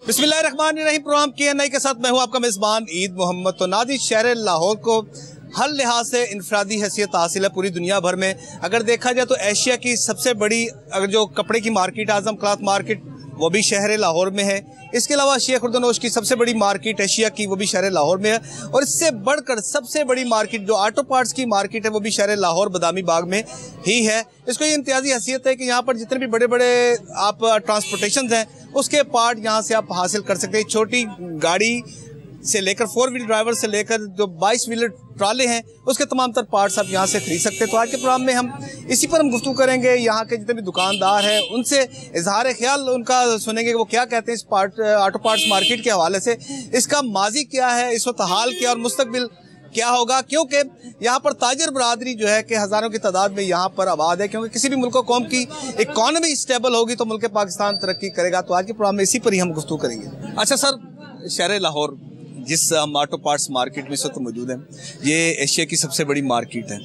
बिस्मिल्लाहिर्रहमानिर्रहीम। Programme KNI के साथ मैं हूं आपका मेज़बान ईद मोहम्मद। तो नादिर शहर लाहौर को हर लिहाज से इनफरादी हैसियत हासिल है पूरी दुनिया भर में। अगर देखा जाए तो एशिया की सबसे बड़ी अगर जो कपड़े की मार्केट आज़म क्लॉथ मार्केट वो भी शहर लाहौर में है। इसके अलावा शेख खुर्दनोश की सबसे बड़ी मार्केट एशिया की वो भी शहर लाहौर में है। और इससे बढ़कर सबसे बड़ी मार्केट जो ऑटो पार्ट्स की मार्केट है वो भी शहर लाहौर बदामी बाग में ही है। इसको ये इम्तियाजी हैसियत है कि यहाँ पर जितने भी बड़े बड़े आप ट्रांसपोर्टेशन हैं उसके पार्ट यहाँ से आप हासिल कर सकते हैं। छोटी गाड़ी से लेकर 4 व्हील ड्राइवर से लेकर जो 22 व्हीलर ट्राले हैं उसके तमाम तर पार्ट्स आप यहाँ से खरीद सकते हैं। तो आज के प्रोग्राम में हम इसी पर गुफ्तगू करेंगे। यहाँ के जितने भी दुकानदार हैं उनसे इजहार ख्याल उनका सुनेंगे कि वो क्या कहते हैं इस ऑटो पार्ट्स मार्केट के हवाले से। इसका माजी क्या है, इस वक्त हाल क्या और मुस्तकबिल क्या होगा, क्योंकि यहाँ पर ताजर बरादरी जो है कि हज़ारों की तादाद में यहाँ पर आबाद है। क्योंकि किसी भी मुल्क कौम की इकॉनमी स्टेबल होगी तो मुल्क पाकिस्तान तरक्की करेगा। तो आज के प्रोग्राम में इसी पर ही हम गुफ्तगू करेंगे। अच्छा सर, शहर लाहौर जिस हम ऑटो पार्ट्स मार्केट में इस वक्त मौजूद हैं, ये एशिया की सबसे बड़ी मार्केट है।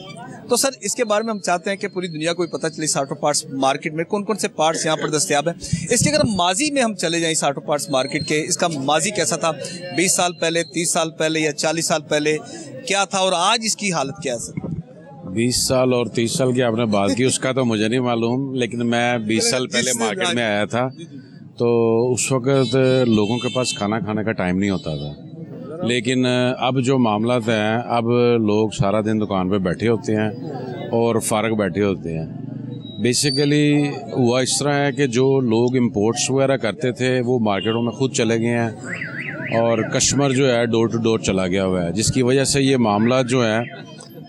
तो सर इसके बारे में हम चाहते हैं कि पूरी दुनिया को पता चले इस ऑटो पार्ट्स मार्केट में कौन कौन से पार्ट्स यहाँ पर दस्तयाब हैं। इसके अगर माजी में हम चले जाएं इस ऑटो पार्ट्स मार्केट के, इसका माजी कैसा था, 20 साल पहले, 30 साल पहले या 40 साल पहले क्या था और आज इसकी हालत क्या है सर? 20 साल और 30 साल की आपने बात की, उसका तो मुझे नहीं मालूम, लेकिन मैं 20 साल पहले मार्केट में आया था तो उस वक्त लोगों के पास खाना खाने का टाइम नहीं होता था। लेकिन अब जो मामला हैं, अब लोग सारा दिन दुकान पे बैठे होते हैं और फारग बैठे होते हैं। बेसिकली हुआ इस तरह है कि जो लोग इंपोर्ट्स वगैरह करते थे वो मार्केटों में खुद चले गए हैं और कस्टमर जो है डोर टू डोर चला गया हुआ है, जिसकी वजह से ये मामला जो है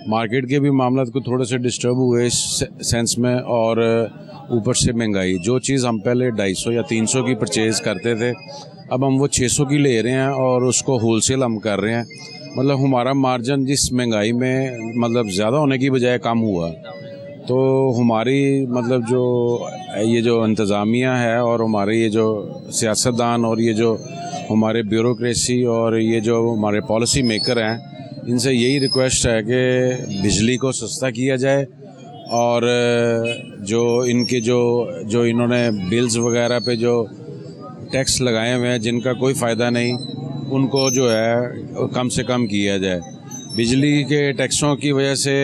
मार्केट के भी मामला को थोड़े से डिस्टर्ब हुए इस सेंस में। और ऊपर से महंगाई, जो चीज़ हम पहले 250 या 300 की परचेज़ करते थे अब हम वो 600 की ले रहे हैं और उसको होलसेल हम कर रहे हैं। मतलब हमारा मार्जिन जिस महंगाई में मतलब ज़्यादा होने की बजाय कम हुआ। तो हमारी मतलब जो ये जो इंतज़ामिया है और हमारे ये जो सियासतदान और ये जो हमारे ब्यूरोक्रेसी और ये जो हमारे पॉलिसी मेकर हैं, इनसे यही रिक्वेस्ट है कि बिजली को सस्ता किया जाए और जो इनके जो इन्होंने बिल्स वगैरह पे जो टैक्स लगाए हुए हैं जिनका कोई फ़ायदा नहीं, उनको जो है कम से कम किया जाए। बिजली के टैक्सों की वजह से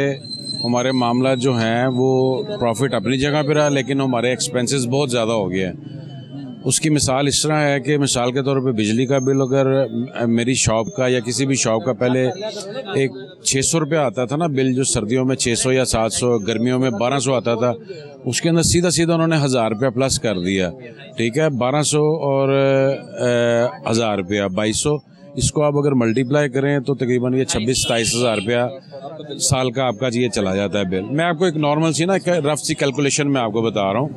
हमारे मामला जो हैं वो प्रॉफिट अपनी जगह पर रहा, लेकिन हमारे एक्सपेंसेस बहुत ज़्यादा हो गए हैं। उसकी मिसाल इस तरह है कि मिसाल के तौर पे बिजली का बिल अगर मेरी शॉप का या किसी भी शॉप का पहले एक 600 रुपया आता था ना बिल, जो सर्दियों में 600 या 700, गर्मियों में 1200 आता था, उसके अंदर सीधा सीधा उन्होंने 1000 रुपया प्लस कर दिया। ठीक है, 1200 और 1000 रुपया 2200, इसको आप अगर मल्टीप्लाई करें तो तकरीबन ये 26-27 हज़ार रुपया साल का आपका ये चला जाता है बिल। मैं आपको एक नॉर्मल सी ना रफ सी कैलकुलेशन में आपको बता रहा हूँ।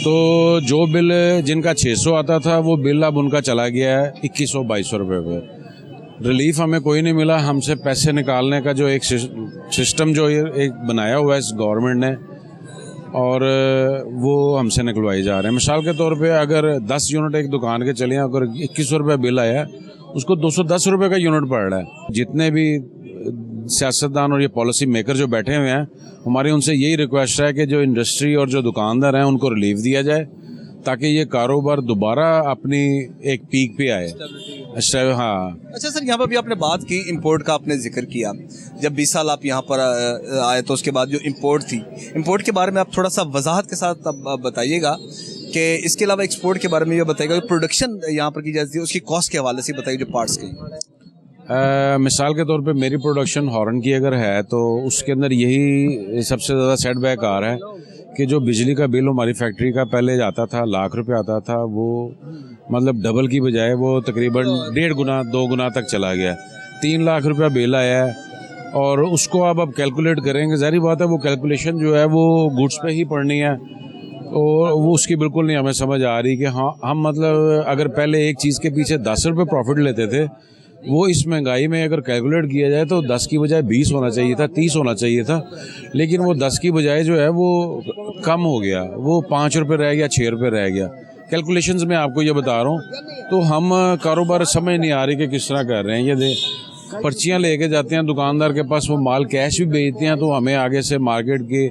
तो जो बिल जिनका 600 आता था वो बिल अब उनका चला गया है 2100-2200 रुपये पे। रिलीफ हमें कोई नहीं मिला। हमसे पैसे निकालने का जो एक सिस्टम जो एक बनाया हुआ है इस गवर्नमेंट ने, और वो हमसे निकलवाई जा रहे हैं। मिसाल के तौर पे अगर 10 यूनिट एक दुकान के चले, अगर 2100 रुपये बिल आया, उसको 210 रुपये का यूनिट पड़ रहा है। जितने भी सियासतदान और ये पॉलिसी मेकर जो बैठे हुए हैं, हमारी उनसे यही रिक्वेस्ट है कि जो इंडस्ट्री और जो दुकानदार हैं उनको रिलीफ दिया जाए ताकि ये कारोबार दोबारा अपनी एक पीक पे आए। अच्छा, हाँ। अच्छा सर, यहाँ पर भी आपने बात की इंपोर्ट का, आपने जिक्र किया। जब 20 साल आप यहाँ पर आए तो उसके बाद जो इंपोर्ट थी, इंपोर्ट के बारे में आप थोड़ा सा वजाहत के साथ अब बताइएगा कि इसके अलावा एक्सपोर्ट के बारे में ये बताइएगा, प्रोडक्शन यहाँ पर की जाती है उसकी कॉस्ट के हवाले से बताइए, जो पार्ट्स की। मिसाल के तौर पे मेरी प्रोडक्शन हॉर्न की अगर है तो उसके अंदर यही सबसे ज़्यादा सेटबैक आ रहा है कि जो बिजली का बिल हमारी फैक्ट्री का पहले आता था लाख रुपए आता था, वो मतलब डबल की बजाय वो तकरीबन 1.5 गुना 2 गुना तक चला गया। 3 लाख रुपया बिल आया है और उसको अब कैलकुलेट करेंगे, ज़ाहिर बात है वो कैलकुलेशन जो है वो गुड्स पे ही पड़नी है और वो उसकी बिल्कुल नहीं हमें समझ आ रही कि हाँ हम मतलब अगर पहले एक चीज़ के पीछे 10 रुपये प्रॉफिट लेते थे, वो इस महंगाई में अगर कैलकुलेट किया जाए तो 10 की बजाय 20 होना चाहिए था, 30 होना चाहिए था, लेकिन वो 10 की बजाय जो है वो कम हो गया, वो 5 रुपये रह गया, 6 रुपये रह गया। कैलकुलेशंस में आपको ये बता रहा हूँ। तो हम कारोबार समझ नहीं आ रही कि किस तरह कर रहे हैं। ये पर्चियाँ लेके जाते हैं दुकानदार के पास, वो माल कैश भी बेचते हैं, तो हमें आगे से मार्केट की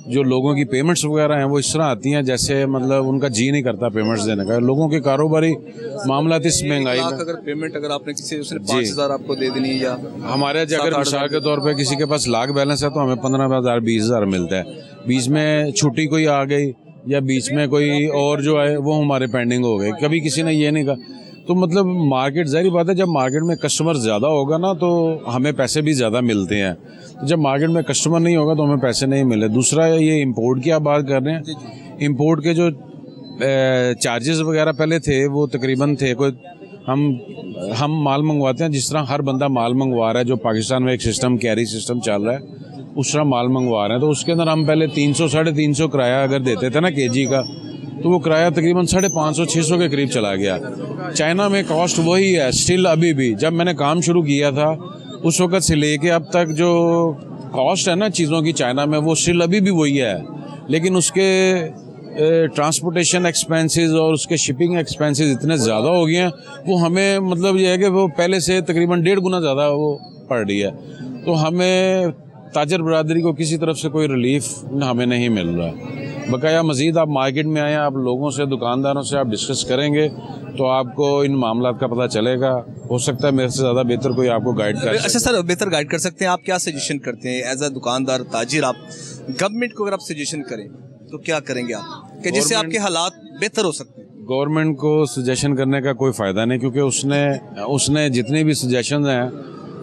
जो लोगों की पेमेंट्स वगैरह हैं वो इस तरह आती हैं जैसे मतलब उनका जी नहीं करता पेमेंट्स देने का। लोगों के कारोबारी मामला इस महंगाई में, अगर पेमेंट अगर आपने किसी उसने 5,000 आपको दे देनी है या हमारे अगर मिसाल के तौर पे किसी के पास लाख बैलेंस है तो हमें 15,000 20,000 मिलता है। बीच में छुट्टी कोई आ गई या बीच में कोई और जो है वो हमारे पेंडिंग हो गए, कभी किसी ने ये नहीं कहा। तो मतलब मार्केट, जाहिर बात है जब मार्केट में कस्टमर ज़्यादा होगा ना तो हमें पैसे भी ज़्यादा मिलते हैं, तो जब मार्केट में कस्टमर नहीं होगा तो हमें पैसे नहीं मिले। दूसरा ये इंपोर्ट की आप बात कर रहे हैं, इंपोर्ट के जो चार्जेस वगैरह पहले थे वो तकरीबन थे कोई, हम माल मंगवाते हैं जिस तरह हर बंदा माल मंगवा रहा है, जो पाकिस्तान में एक सिस्टम कैरी सिस्टम चल रहा है उस तरह माल मंगवा रहे हैं। तो उसके अंदर हम पहले 300 350 किराया अगर देते थे ना केजी का, तो वो किराया तकरीबन 550 600 के करीब चला गया। चाइना में कॉस्ट वही है स्टिल अभी भी। जब मैंने काम शुरू किया था उस वक्त से लेके अब तक जो कॉस्ट है ना चीज़ों की चाइना में वो स्टिल अभी भी वही है, लेकिन उसके ट्रांसपोर्टेशन एक्सपेंसेस और उसके शिपिंग एक्सपेंसेस इतने ज़्यादा हो गए हैं वो हमें मतलब ये है कि वो पहले से तकरीबन 1.5 गुना ज़्यादा वो पड़ रही है। तो हमें ताजर बरादरी को किसी तरफ से कोई रिलीफ हमें नहीं मिल रहा है। बकाया मज़ीद आप मार्केट में आएँ, आप लोगों से दुकानदारों से आप डिस्कस करेंगे तो आपको इन मामलात का पता चलेगा। हो सकता है मेरे से ज़्यादा बेहतर कोई आपको गाइड कर। अच्छा सर, बेहतर गाइड कर सकते हैं आप, क्या सजेशन करते हैं एज अ दुकानदार ताजिर? आप गवर्नमेंट को अगर आप सजेशन करें तो क्या करेंगे आप कि जिससे आपके हालात बेहतर हो सकते हैं? गवर्नमेंट को सजेशन करने का कोई फ़ायदा नहीं, क्योंकि उसने जितने भी सजेशन हैं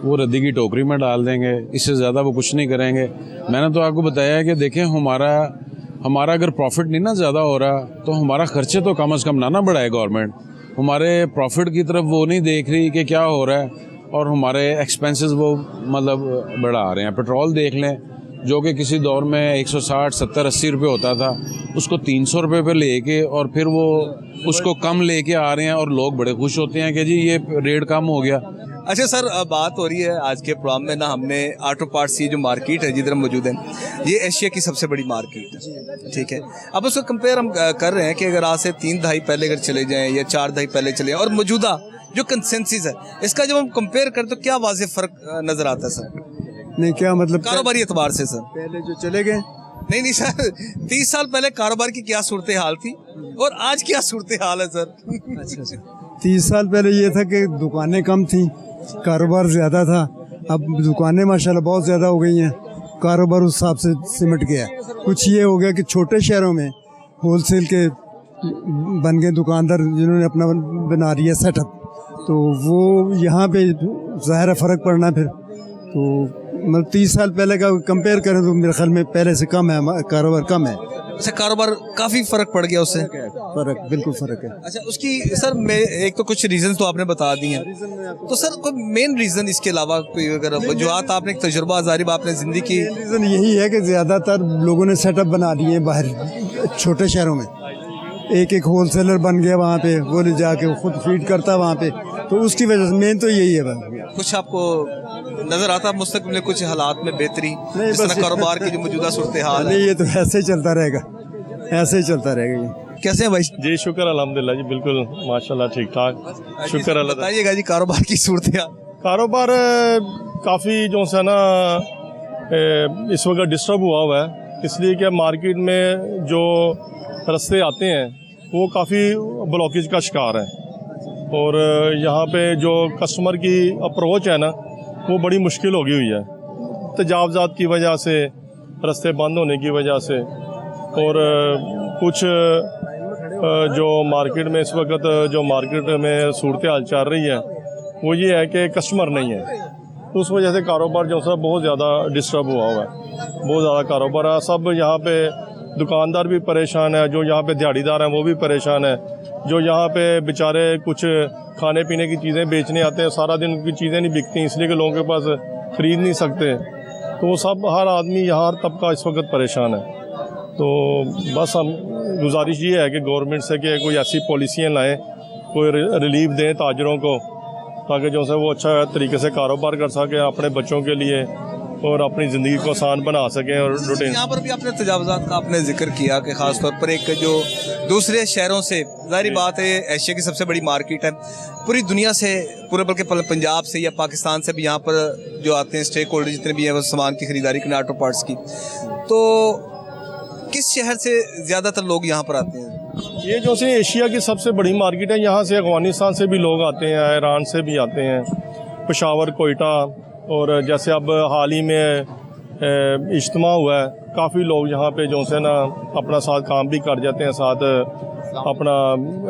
वो रद्दी की टोकरी में डाल देंगे, इससे ज़्यादा वो कुछ नहीं करेंगे। मैंने तो आपको बताया है कि देखें हमारा अगर प्रॉफिट नहीं ना ज़्यादा हो रहा तो हमारा खर्चे तो कम से कम ना बढ़ाए गवर्नमेंट। हमारे प्रॉफिट की तरफ वो नहीं देख रही कि क्या हो रहा है, और हमारे एक्सपेंसेस वो मतलब बढ़ा रहे हैं। पेट्रोल देख लें जो कि किसी दौर में 160 70 80 रुपये होता था, उसको 300 रुपये पे लेके और फिर वो उसको कम लेके आ रहे हैं और लोग बड़े खुश होते हैं कि जी ये रेट कम हो गया। अच्छा सर, बात हो रही है आज के प्रोग्राम में ना, हमने ऑटो पार्ट्स की जो मार्केट है जिधर हम मौजूद है ये एशिया की सबसे बड़ी मार्केट है, ठीक है। अब उसको कंपेयर हम कर रहे हैं कि अगर आज से 3 दहाई पहले अगर चले जाएं या 4 दहाई पहले चले जाएं और मौजूदा जो कंसेंसस है इसका जब हम कंपेयर करें तो क्या वाज़ेह फ़र्क नज़र आता है सर? नहीं, क्या मतलब कारोबारी एतबार से सर? पहले जो चले गए, नहीं सर, 30 साल पहले कारोबार की क्या सूरत हाल थी और आज क्या सूरत हाल है सर? अच्छा 30 साल पहले ये था कि दुकानें कम थी, कारोबार ज़्यादा था। अब दुकानें माशाल्लाह बहुत ज़्यादा हो गई हैं, कारोबार उस हिसाब से सिमट गया। कुछ ये हो गया कि छोटे शहरों में होलसेल के बन गए दुकानदार जिन्होंने अपना बना लिया सेटअप, तो वो यहाँ पे ज़ाहिर है फ़र्क पड़ना। फिर तो मतलब 30 साल पहले का कंपेयर करें तो मेरे ख्याल में पहले से कम है, कारोबार कम है। अच्छा, कारोबार काफ़ी फ़र्क पड़ गया उससे? फ़र्क, बिल्कुल फ़र्क है। अच्छा, उसकी सर मैं एक तो कुछ रीज़न तो आपने बता दिए हैं, तो सर कोई मेन रीज़न इसके अलावा कोई अगर वजूहत आपने, एक तजुर्बा जारिब आपने ज़िंदगी की? रीज़न यही है कि ज़्यादातर लोगों ने सेटअप बना लिए हैं बाहर छोटे शहरों में। एक होलसेलर बन गया वहाँ पे, वो ले जाके खुद फीड करता वहाँ पे, तो उसकी वजह से मेन तो यही है। बस कुछ आपको नज़र आता है मुस्तक़बिल में कुछ हालात में बेहतरी, जिस तरह कारोबार की जो मौजूदा सूरत हाल है? नहीं, ये तो ऐसे ही चलता रहेगा, ऐसे ही चलता रहेगा। ये कैसे है भाई? जी शुक्र अल्हम्दुलिल्लाह जी, बिल्कुल माशाल्लाह ठीक ठाक, शुक्र अल्लाह। बताइएगा जी कारोबार की सूरत हाल। कारोबार काफ़ी जो है ना इस वक्त डिस्टर्ब हुआ है, इसलिए कि मार्केट में जो रास्ते आते हैं वो काफ़ी ब्लॉकेज का शिकार है, और यहाँ पे जो कस्टमर की अप्रोच है ना वो बड़ी मुश्किल हो गई हुई है, तजावज़ात की वजह से, रास्ते बंद होने की वजह से। और कुछ जो मार्केट में इस वक्त जो मार्केट में सूरत हाल चल रही है वो ये है कि कस्टमर नहीं है, तो उस वजह से कारोबार जो है बहुत ज़्यादा डिस्टर्ब हुआ है, बहुत ज़्यादा कारोबार है। सब यहाँ पे दुकानदार भी परेशान है, जो यहाँ पे दिहाड़ीदार हैं वो भी परेशान है, जो यहाँ पे बेचारे कुछ खाने पीने की चीज़ें बेचने आते हैं, सारा दिन उनकी चीज़ें नहीं बिकती इसलिए कि लोगों के पास ख़रीद नहीं सकते, तो वो सब हर आदमी यहाँ हर तबका इस वक्त परेशान है। तो बस हम गुजारिश ये है कि गवर्नमेंट से कि कोई ऐसी पॉलिसियाँ लाएँ, कोई रिलीफ दें ताजरों को, ताकि जो है वो अच्छा तरीके से कारोबार कर सकें अपने बच्चों के लिए और अपनी ज़िंदगी को आसान बना सकें। और रूटीन यहाँ पर भी आपने तजावज़ात का आपने जिक्र किया कि ख़ास तौर पर एक जो दूसरे शहरों से, ज़ाहिर बात है एशिया की सबसे बड़ी मार्केट है, पूरी दुनिया से, पूरे बल्कि पंजाब से या पाकिस्तान से भी यहाँ पर जो आते हैं स्टेक होल्डर जितने भी हैं वो सामान की ख़रीदारी करने ऑटो पार्ट्स की, तो किस शहर से ज़्यादातर लोग यहाँ पर आते हैं? ये जो से एशिया की सबसे बड़ी मार्केट है, यहाँ से अफ़गानिस्तान से भी लोग आते हैं, ईरान से भी आते हैं, पेशावर, कोयटा, और जैसे अब हाल ही में इज्तिमा हुआ है, काफ़ी लोग यहाँ पे जो से ना अपना साथ काम भी कर जाते हैं, साथ अपना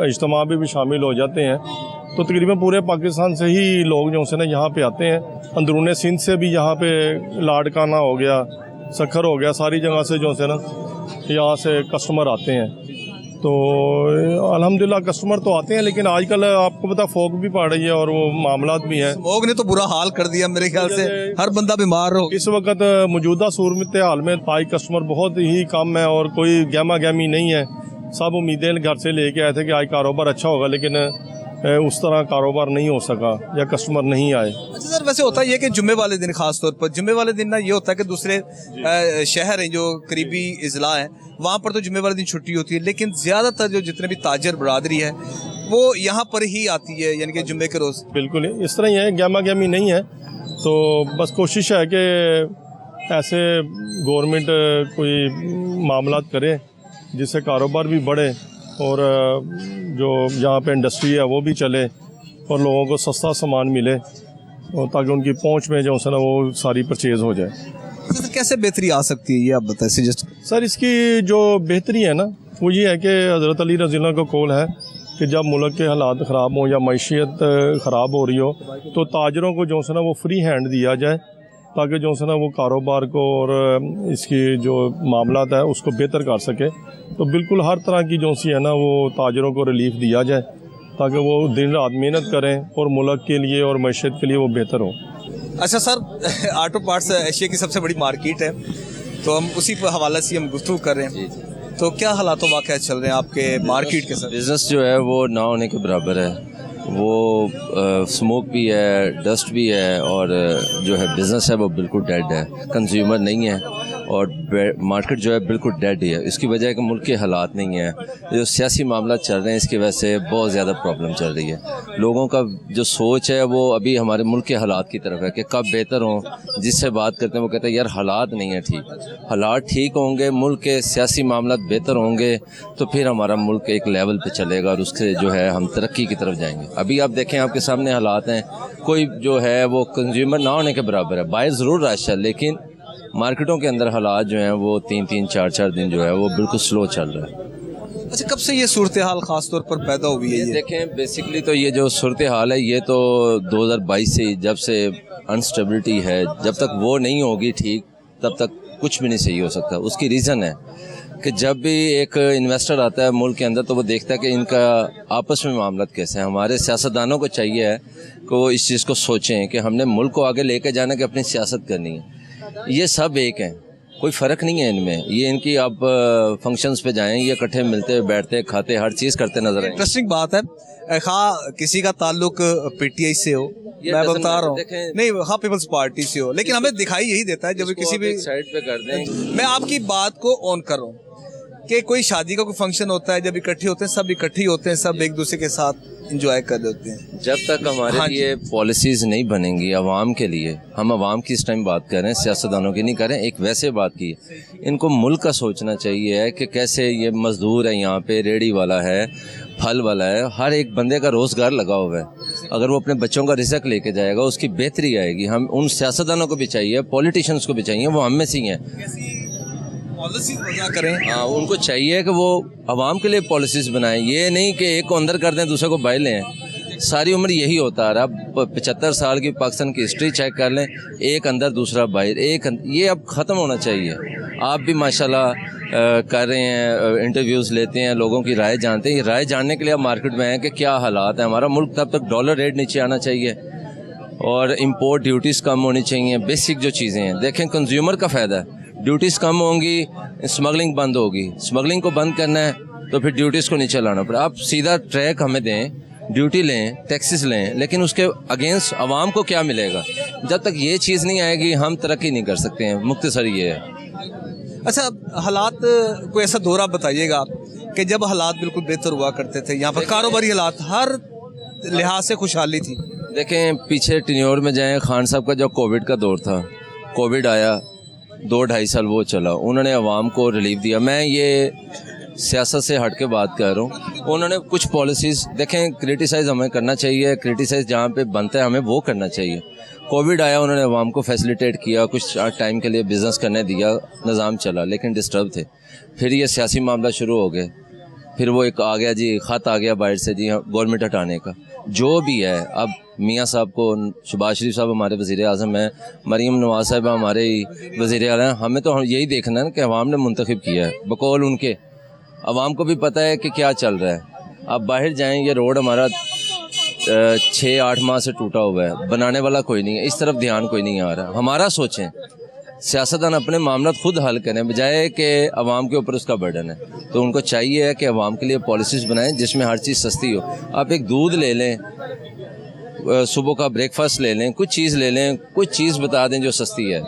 इज्तिमा भी शामिल हो जाते हैं। तो तकरीबन पूरे पाकिस्तान से ही लोग जो से ना यहाँ पे आते हैं। अंदरूनी सिंध से भी यहाँ पे लाड़काना हो गया, सखर हो गया, सारी जगह से जो से ना यहाँ से कस्टमर आते हैं। तो अल्हम्दुलिल्लाह कस्टमर तो आते हैं, लेकिन आजकल आपको पता फॉग भी पड़ रही है और वो मामलात भी हैं। फॉग ने तो बुरा हाल कर दिया मेरे ख्याल से, हर बंदा बीमार हो। इस वक्त मौजूदा सूरत हाल में आज कस्टमर बहुत ही कम है और कोई गहमा गहमी नहीं है। सब उम्मीदें घर से लेके आए थे कि आज कारोबार अच्छा होगा, लेकिन उस तरह कारोबार नहीं हो सका या कस्टमर नहीं आए। अच्छा सर, वैसे होता है कि जुम्मे वाले दिन खास तौर पर, जुम्मे वाले दिन ना ये होता है कि दूसरे शहर हैं जो करीबी अजला हैं, वहाँ पर तो जुम्मे वाले दिन छुट्टी होती है, लेकिन ज़्यादातर जो जितने भी ताजर बरादरी है वो यहाँ पर ही आती है, यानी कि जुम्मे के रोज़। बिल्कुल इस तरह ही है, गहमा गहमी नहीं है। तो बस कोशिश है कि ऐसे गवर्नमेंट कोई मामलात करे जिससे कारोबार भी बढ़े और जो यहाँ पे इंडस्ट्री है वो भी चले और लोगों को सस्ता सामान मिले, और ताकि उनकी पहुँच में जो है ना वो सारी परचेज़ हो जाए। तो कैसे बेहतरी आ सकती है ये आप बताएं सजेस्ट। सर इसकी जो बेहतरी है ना वो ये है कि हज़रत अली रज़ी अल्लाह का कौल है कि जब मुल्क के हालात ख़राब हों या मैशियत ख़राब हो रही हो तो ताजरों को जो है ना वो फ्री हैंड दिया जाए, ताकि जो है ना वो कारोबार को और इसकी जो मामलात है उसको बेहतर कर सके। तो बिल्कुल हर तरह की जो सी है ना वो ताजरों को रिलीफ दिया जाए, ताकि वो दिन रात मेहनत करें और मुल्क के लिए और मैशियत के लिए वो बेहतर हो। अच्छा सर, ऑटो पार्ट्स एशिया की सबसे बड़ी मार्केट है, तो हम उसी पर हवाले से हम गुफ्तगू कर रहे हैं। तो क्या हालात वाक़या चल रहे हैं आपके मार्केट के साथ? बिज़नेस जो है वो ना होने के बराबर है। वो स्मोक भी है, डस्ट भी है, और जो है बिज़नेस है वो बिल्कुल डेड है। कंज्यूमर नहीं है और मार्केट जो है बिल्कुल डेड ही है। इसकी वजह है कि मुल्क के हालात नहीं है, जो सियासी मामला चल रहे हैं इसकी वजह से बहुत ज़्यादा प्रॉब्लम चल रही है। लोगों का जो सोच है वो अभी हमारे मुल्क के हालात की तरफ है कि कब बेहतर हों। जिससे बात करते हैं वो कहते हैं यार हालात नहीं है ठीक। हालात ठीक होंगे, मुल्क के सियासी मामला बेहतर होंगे तो फिर हमारा मुल्क एक लेवल पे चलेगा और उससे जो है हम तरक्की की तरफ जाएंगे। अभी आप देखें आपके सामने हालात हैं, कोई जो है वो कंज्यूमर ना होने के बराबर है। बाहर ज़रूर रश है, लेकिन मार्केटों के अंदर हालात जो हैं वो 3-3, 4-4 दिन जो है वो बिल्कुल स्लो चल रहा है। अच्छा, कब से ये सूरत हाल ख़ास तौर पर पैदा हुई है? ये देखें बेसिकली तो ये जो सूरत हाल है ये तो 2022 से जब से अनस्टेबिलिटी है, जब तक वो नहीं होगी ठीक तब तक कुछ भी नहीं सही हो सकता। उसकी रीज़न है कि जब भी एक इन्वेस्टर आता है मुल्क के अंदर तो वो देखता है कि इनका आपस में मामला कैसे हैं। हमारे सियासतदानों को चाहिए है कि वो इस चीज़ को सोचें कि हमने मुल्क को आगे लेके जाना कि अपनी सियासत करनी है। ये सब एक हैं, कोई फ़र्क नहीं है इनमें। ये इनकी आप फंक्शंस पे जाएं, ये इकट्ठे मिलते बैठते खाते हर चीज़ करते नजर आएंगे। इंटरेस्टिंग बात है, खा किसी का ताल्लुक पीटीआई से हो, मैं बता रहा हूँ, नहीं हाँ पीपल्स पार्टी से हो, लेकिन हमें दिखाई यही देता है जब भी किसी भी साइड पे कर दें। मैं आपकी बात को ऑन कर रहा हूँ कि कोई शादी का कोई फंक्शन होता है, जब इकट्ठे होते हैं सब इकट्ठे होते हैं, सब एक दूसरे के साथ एंजॉय कर लेते हैं। जब तक हमारे लिए पॉलिसीज़ नहीं बनेंगी आवाम के लिए, हम आवाम की इस टाइम बात कर रहे हैं, सियासतदानों की नहीं कर रहे हैं, एक वैसे बात की है। इनको मुल्क का सोचना चाहिए है कि कैसे ये मज़दूर है, यहाँ पे रेडी वाला है, फल वाला है, हर एक बंदे का रोज़गार लगा हुआ है। अगर वो अपने बच्चों का रिज़्क लेके जाएगा उसकी बेहतरी आएगी। हम उन सियासतदानों को भी चाहिए, पॉलिटिशियंस को भी चाहिए, वो हम में से ही हैं। पॉलिसीज वजह करें, हाँ उनको चाहिए कि वो आवाम के लिए पॉलिसीज़ बनाएं, ये नहीं कि एक को अंदर कर दें दूसरे को बाहर लें। सारी उम्र यही होता है। अब 75 साल की पाकिस्तान की हिस्ट्री चेक कर लें, एक अंदर दूसरा बाहर, ये अब ख़त्म होना चाहिए। आप भी माशाल्लाह कर रहे हैं, इंटरव्यूज़ लेते हैं, लोगों की राय जानते हैं। राय जानने के लिए आप मार्केट में हैं कि क्या हालात है हमारा मुल्क। तब तक डॉलर रेट नीचे आना चाहिए और इम्पोर्ट ड्यूटीज़ कम होनी चाहिए। बेसिक जो चीज़ें हैं देखें, कंज्यूमर का फ़ायदा है, ड्यूटीज़ कम होंगी, स्मगलिंग बंद होगी। स्मगलिंग को बंद करना है तो फिर ड्यूटीज़ को नीचे लाना पड़े। आप सीधा ट्रैक हमें दें, ड्यूटी लें, टैक्सेस लें, लेकिन उसके अगेंस्ट आवाम को क्या मिलेगा? जब तक ये चीज़ नहीं आएगी हम तरक्की नहीं कर सकते हैं। मुख्तसर ये है। अच्छा, हालात कोई ऐसा दौरा बताइएगा कि जब हालात बिल्कुल बेहतर हुआ करते थे, यहाँ पर कारोबारी हालात हर लिहाज से खुशहाली थी। देखें पीछे टिन्योर में जाएं, खान साहब का जो कोविड का दौर था, कोविड आया, 2-2.5 साल वो चला, उन्होंने अवाम को रिलीफ दिया। मैं ये सियासत से हट के बात कर रहा हूँ। उन्होंने कुछ पॉलिसीज़ देखें, क्रिटिसाइज़ हमें करना चाहिए, क्रिटिसाइज़ जहाँ पे बनता है हमें वो करना चाहिए। कोविड आया, उन्होंने अवाम को फैसिलिटेट किया, कुछ टाइम के लिए बिज़नेस करने दिया, निज़ाम चला, लेकिन डिस्टर्ब थे। फिर ये सियासी मामला शुरू हो गए, फिर वो एक आ गया जी, ख़त आ गया बाहर से जी गवर्नमेंट हटाने का। जो भी है, अब मियाँ साहब को, शहबाज शरीफ साहब हमारे वज़ीर आज़म हैं, मरीम नवाज़ साहब हमारे वज़ीर आला हैं, हमें तो यही देखना है कि अवाम ने मुंतखब किया है, बकौल उनके। अवाम को भी पता है कि क्या चल रहा है। अब बाहर जाएं, ये रोड हमारा 6-8 माह से टूटा हुआ है, बनाने वाला कोई नहीं है, इस तरफ ध्यान कोई नहीं आ रहा। हमारा सोचें, सियासतदान अपने मामला खुद हल करें बजाय कि अवाम के ऊपर उसका बर्डन है। तो उनको चाहिए है कि अवाम के लिए पॉलिसीज़ बनाएं जिसमें हर चीज़ सस्ती हो। आप एक दूध ले लें, सुबह का ब्रेकफास्ट ले लें, कुछ चीज़ ले लें, कुछ चीज़ बता दें जो सस्ती है।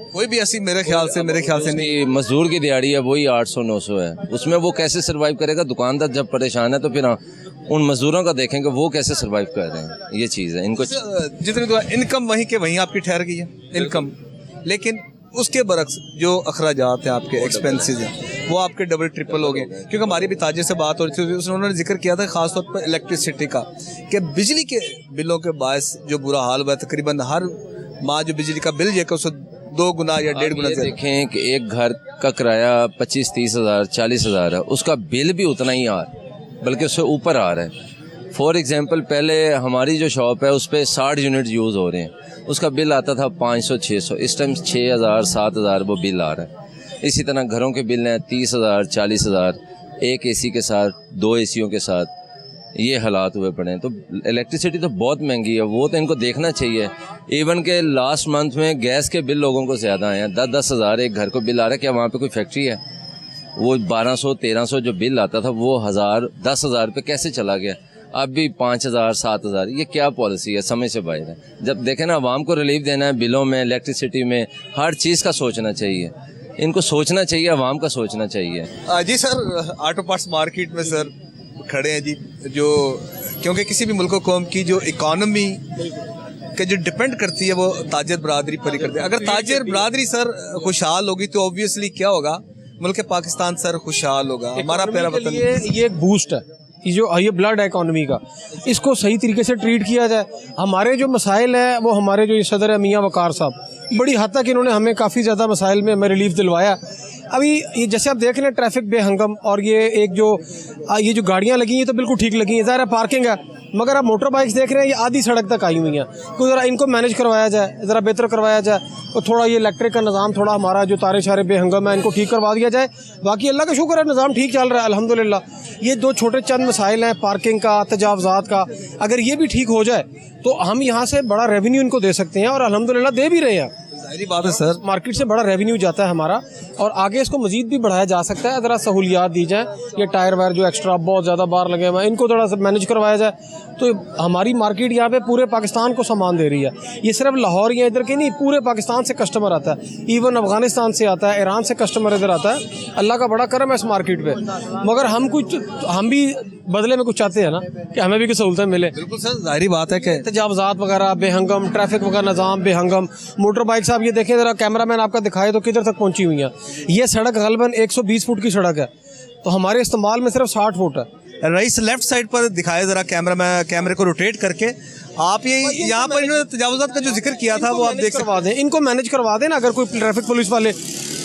कोई भी ऐसी मेरे ख्याल से नहीं। मजदूर की दिहाड़ी है वही 800-900 है, उसमें वो कैसे सर्वाइव करेगा? दुकानदार जब परेशान है तो फिर उन मजदूरों का देखेंगे वो कैसे सर्वाइव कर रहे हैं। ये चीज़ है, इनको जितनी इनकम वहीं के वहीं आपकी ठहर गई है इनकम, लेकिन उसके बरक्स जो अखराजात हैं, आपके एक्सपेंसेस हैं, वो आपके डबल ट्रिपल हो गए। क्योंकि हमारी भी ताजिर से बात हो रही थी, उन्होंने जिक्र किया था खासतौर पर इलेक्ट्रिसिटी का, कि बिजली के बिलों के बायस जो बुरा हाल हुआ है, तकरीबन हर माह जो बिजली का बिल है उसको 2 गुना या 1.5 गुना से देखें कि एक घर का किराया 25-30 हज़ार 40 हज़ार है, उसका बिल भी उतना ही आ रहा है, बल्कि उससे ऊपर आ रहा है। फॉर एग्जांपल, पहले हमारी जो शॉप है उस पर 60 यूनिट यूज़ हो रहे हैं, उसका बिल आता था 500-600, इस टाइम 6,000-7,000 वो बिल आ रहा है। इसी तरह घरों के बिल हैं 30,000 40,000, एक एसी के साथ, 2 एसियों के साथ, ये हालात हुए पड़े हैं। तो इलेक्ट्रिसिटी तो बहुत महंगी है, वो तो इनको देखना चाहिए। इवन के लास्ट मंथ में गैस के बिल लोगों को ज़्यादा आए हैं, 10-10 हज़ार एक घर को बिल आ रहा है। क्या वहाँ पे कोई फैक्ट्री है? वो 1200-1300 जो बिल आता था वो 10,000 पे कैसे चला गया? अब भी 5,000-7,000। ये क्या पॉलिसी है? समझ से बाहर है। जब देखें ना, आवाम को रिलीफ देना है बिलों में, इलेक्ट्रिसिटी में, हर चीज़ का सोचना चाहिए। इनको सोचना चाहिए, आवाम का सोचना चाहिए। जी सर, ऑटो पार्ट्स मार्केट में सर खड़े हैं जी, जो क्योंकि किसी भी मुल्क कौम की जो इकॉनमी के जो डिपेंड करती है वो ताजिर बरादरी पर ही करती है। अगर ताजिर बरादरी सर खुशहाल होगी तो ऑब्वियसली क्या होगा, मुल्क पाकिस्तान सर खुशहाल होगा, हमारा प्यारा वतन। ये एक बूस्ट है, ये ब्लड है इकॉनमी का, इसको सही तरीके से ट्रीट किया जाए। हमारे जो मसाइल हैं वो हमारे जो सदर है मियाँ वकार साहब, बड़ी हद तक इन्होंने हमें काफ़ी ज़्यादा मसाइल में हमें रिलीफ दिलवाया। अभी ये जैसे आप देख रहे हैं ट्रैफिक बेहंगम, और ये जो गाड़ियाँ लगी हैं तो बिल्कुल ठीक लगी हैं, ज़ाहिर है पार्किंग है, मगर आप मोटर बाइक्स देख रहे हैं ये आधी सड़क तक आई हुई हैं। तो ज़रा इनको मैनेज करवाया जाए, ज़रा बेहतर करवाया जाए, और थोड़ा ये इलेक्ट्रिक का निज़ाम, थोड़ा हमारा जो तारे शारे बेहंगम है इनको ठीक करवा दिया जाए। बाकी अल्लाह का शुक्र है निज़ाम ठीक चल रहा है अल्हम्दुलिल्लाह। ये 2 छोटे चंद मसाइल हैं, पार्किंग का, तजावज़ात का, अगर ये भी ठीक हो जाए तो हम यहाँ से बड़ा रेवेन्यू इनको दे सकते हैं, और अल्हम्दुलिल्लाह दे भी रहे हैं। जाहिर बात है सर, मार्केट से बड़ा रेवेन्यू जाता है हमारा, और आगे इसको मजीद भी बढ़ाया जा सकता है। ज़रा सहूलियात दी जाए, ये टायर वायर जो एक्स्ट्रा बहुत ज़्यादा बाहर लगे हुए हैं इनको थोड़ा सा मैनेज करवाया जाए, तो हमारी मार्केट यहाँ पे पूरे पाकिस्तान को सामान दे रही है। ये सिर्फ लाहौर या इधर के नहीं, पूरे पाकिस्तान से कस्टमर आता है, इवन अफगानिस्तान से आता है, ईरान से कस्टमर इधर आता है। अल्लाह का बड़ा करम है इस मार्केट पे, मगर हम भी बदले में कुछ चाहते हैं ना कि हमें भी कुछ सहूलतें मिले। बिल्कुल सर, जाहिर बात है कि तजावज़ात वगैरह बेहंगम, ट्रैफिक वगैरह निज़ाम बेहंगम, मोटर बाइक साहब ये देखें ज़रा, कैमरामैन आपका दिखाए तो किधर तक पहुंची हुई हैं। ये सड़क गलबन 120 फुट की सड़क है, तो हमारे इस्तेमाल में सिर्फ 60 फुट है। रईस लेफ्ट साइड पर दिखाए जरा कैमरे को रोटेट करके, आप ये यहाँ पर इन्होंने तजावुज़ात का जो जिक्र किया था वो आप देख करवा दें, इनको मैनेज करवा दें ना। अगर कोई ट्रैफिक पुलिस वाले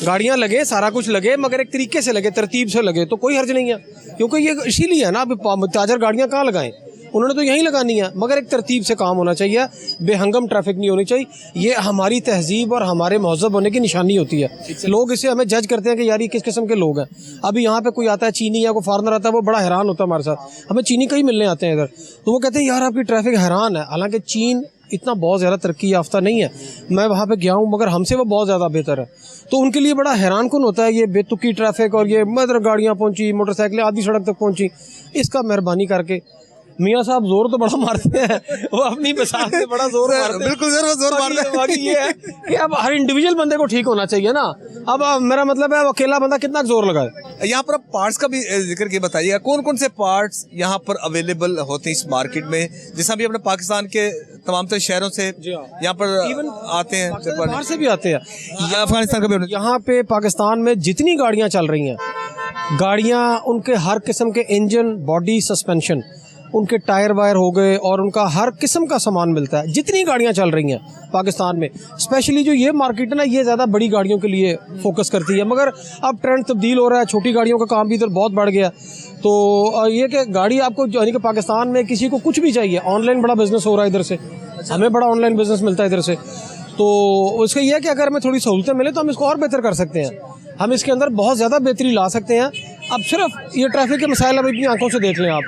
गाड़ियाँ लगे, सारा कुछ लगे, मगर एक तरीके से लगे, तरतीब से लगे, तो कोई हर्ज नहीं है। क्योंकि ये इसीलिए है ना, अब ताजर गाड़ियाँ कहाँ लगाएं, उन्होंने तो यहीं लगानी है, मगर एक तरतीब से काम होना चाहिए, बेहंगम ट्रैफिक नहीं होनी चाहिए। ये हमारी तहजीब और हमारे महज़ब होने की निशानी होती है। लोग इसे हमें जज करते हैं कि यार ये किस किस्म के लोग हैं। अभी यहाँ पे कोई आता है चीनी या कोई फॉरनर आता है, वो बड़ा हैरान होता है हमारे साथ, हमें चीनी कहीं मिलने आते हैं इधर, तो वो कहते हैं यार आपकी ट्रैफिक हैरान है। हालांकि चीन इतना बहुत ज़्यादा तरक्की याफ्ता नहीं है, मैं वहाँ पे गया हूँ, मगर हमसे वो बहुत ज़्यादा बेहतर है। तो उनके लिए बड़ा हैरान कौन होता है ये बेतुकी ट्रैफिक, और ये मदर गाड़ियाँ पहुँची, मोटरसाइकिलें आधी सड़क तक पहुँची। इसका मेहरबानी करके मियाँ साहब जोर तो बड़ा मारते हैं, वो अपनी मिसाल से बड़ा जोर मारते हैं। बिल्कुल सर, वो जोर मारते हैं। बाकी ये है कि अब हर इंडिविजुअल बंदे को ठीक होना चाहिए ना। अब मेरा मतलब है अकेला बंदा कितना जोर लगाए। यहाँ पर आप पार्ट्स का भी जिक्र के बताइएगा, कौन कौन से पार्ट्स यहाँ पर अवेलेबल होते हैं इस मार्केट में। जैसा भी अपने पाकिस्तान के तमाम तरह शहरों से यहाँ पर आते हैं बाहर से भी आते हैं। अफगानिस्तान का भी होना यहाँ पे पाकिस्तान में जितनी गाड़ियाँ चल रही हैं, गाड़ियाँ उनके हर किस्म के इंजन, बॉडी, सस्पेंशन, उनके टायर वायर हो गए और उनका हर किस्म का सामान मिलता है। जितनी गाड़ियाँ चल रही हैं पाकिस्तान में, स्पेशली जो ये मार्केट है ना, ये ज़्यादा बड़ी गाड़ियों के लिए फोकस करती है, मगर अब ट्रेंड तब्दील हो रहा है, छोटी गाड़ियों का काम भी इधर बहुत बढ़ गया। तो ये कि गाड़ी आपको यानी कि पाकिस्तान में किसी को कुछ भी चाहिए, ऑनलाइन बड़ा बिजनेस हो रहा है इधर से, हमें बड़ा ऑनलाइन बिजनेस मिलता है इधर से। तो उसका यह है कि अगर हमें थोड़ी सहूलतें मिले तो हम इसको और बेहतर कर सकते हैं, हम इसके अंदर बहुत ज़्यादा बेहतरी ला सकते हैं। अब सिर्फ ये ट्रैफिक के मसाइल अब अपनी आंखों से देख लें आप,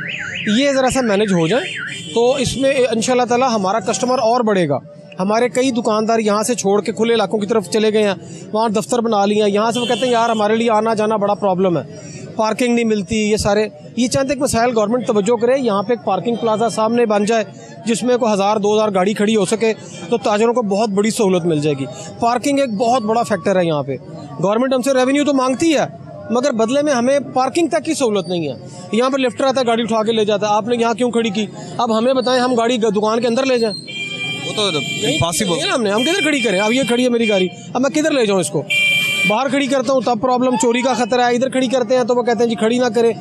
ये ज़रा सा मैनेज हो जाए तो इसमें इंशाल्लाह ताला हमारा कस्टमर और बढ़ेगा। हमारे कई दुकानदार यहाँ से छोड़ के खुले इलाकों की तरफ चले गए हैं, वहाँ दफ्तर बना लिए हैं, यहाँ से वो कहते हैं यार हमारे लिए आना जाना बड़ा प्रॉब्लम है, पार्किंग नहीं मिलती, ये सारे ये चाहते हैं कि मसाइल गवर्नमेंट तवज्जो करे, यहाँ पे एक पार्किंग प्लाजा सामने बन जाए जिसमें कोई 1000-2000 गाड़ी खड़ी हो सके तो ताजरों को बहुत बड़ी सहूलत मिल जाएगी। पार्किंग एक बहुत बड़ा फैक्टर है यहाँ पे। गवर्नमेंट हमसे रेवेन्यू तो मांगती है मगर बदले में हमें पार्किंग तक की सहूलत नहीं है। यहाँ पर लिफ्टर आता है, गाड़ी उठा के ले जाता है, आपने यहाँ क्यों खड़ी की, अब हमें बताएं हम गाड़ी दुकान के अंदर ले जाएं, वो तो पॉसिबल है ना, हम किधर खड़ी करें, अब ये खड़ी है मेरी गाड़ी, अब मैं किधर ले जाऊँ इसको, बाहर खड़ी करता हूँ तब प्रॉब्लम, चोरी का खतरा है, इधर खड़ी करते हैं तो वो कहते हैं जी खड़ी ना करें।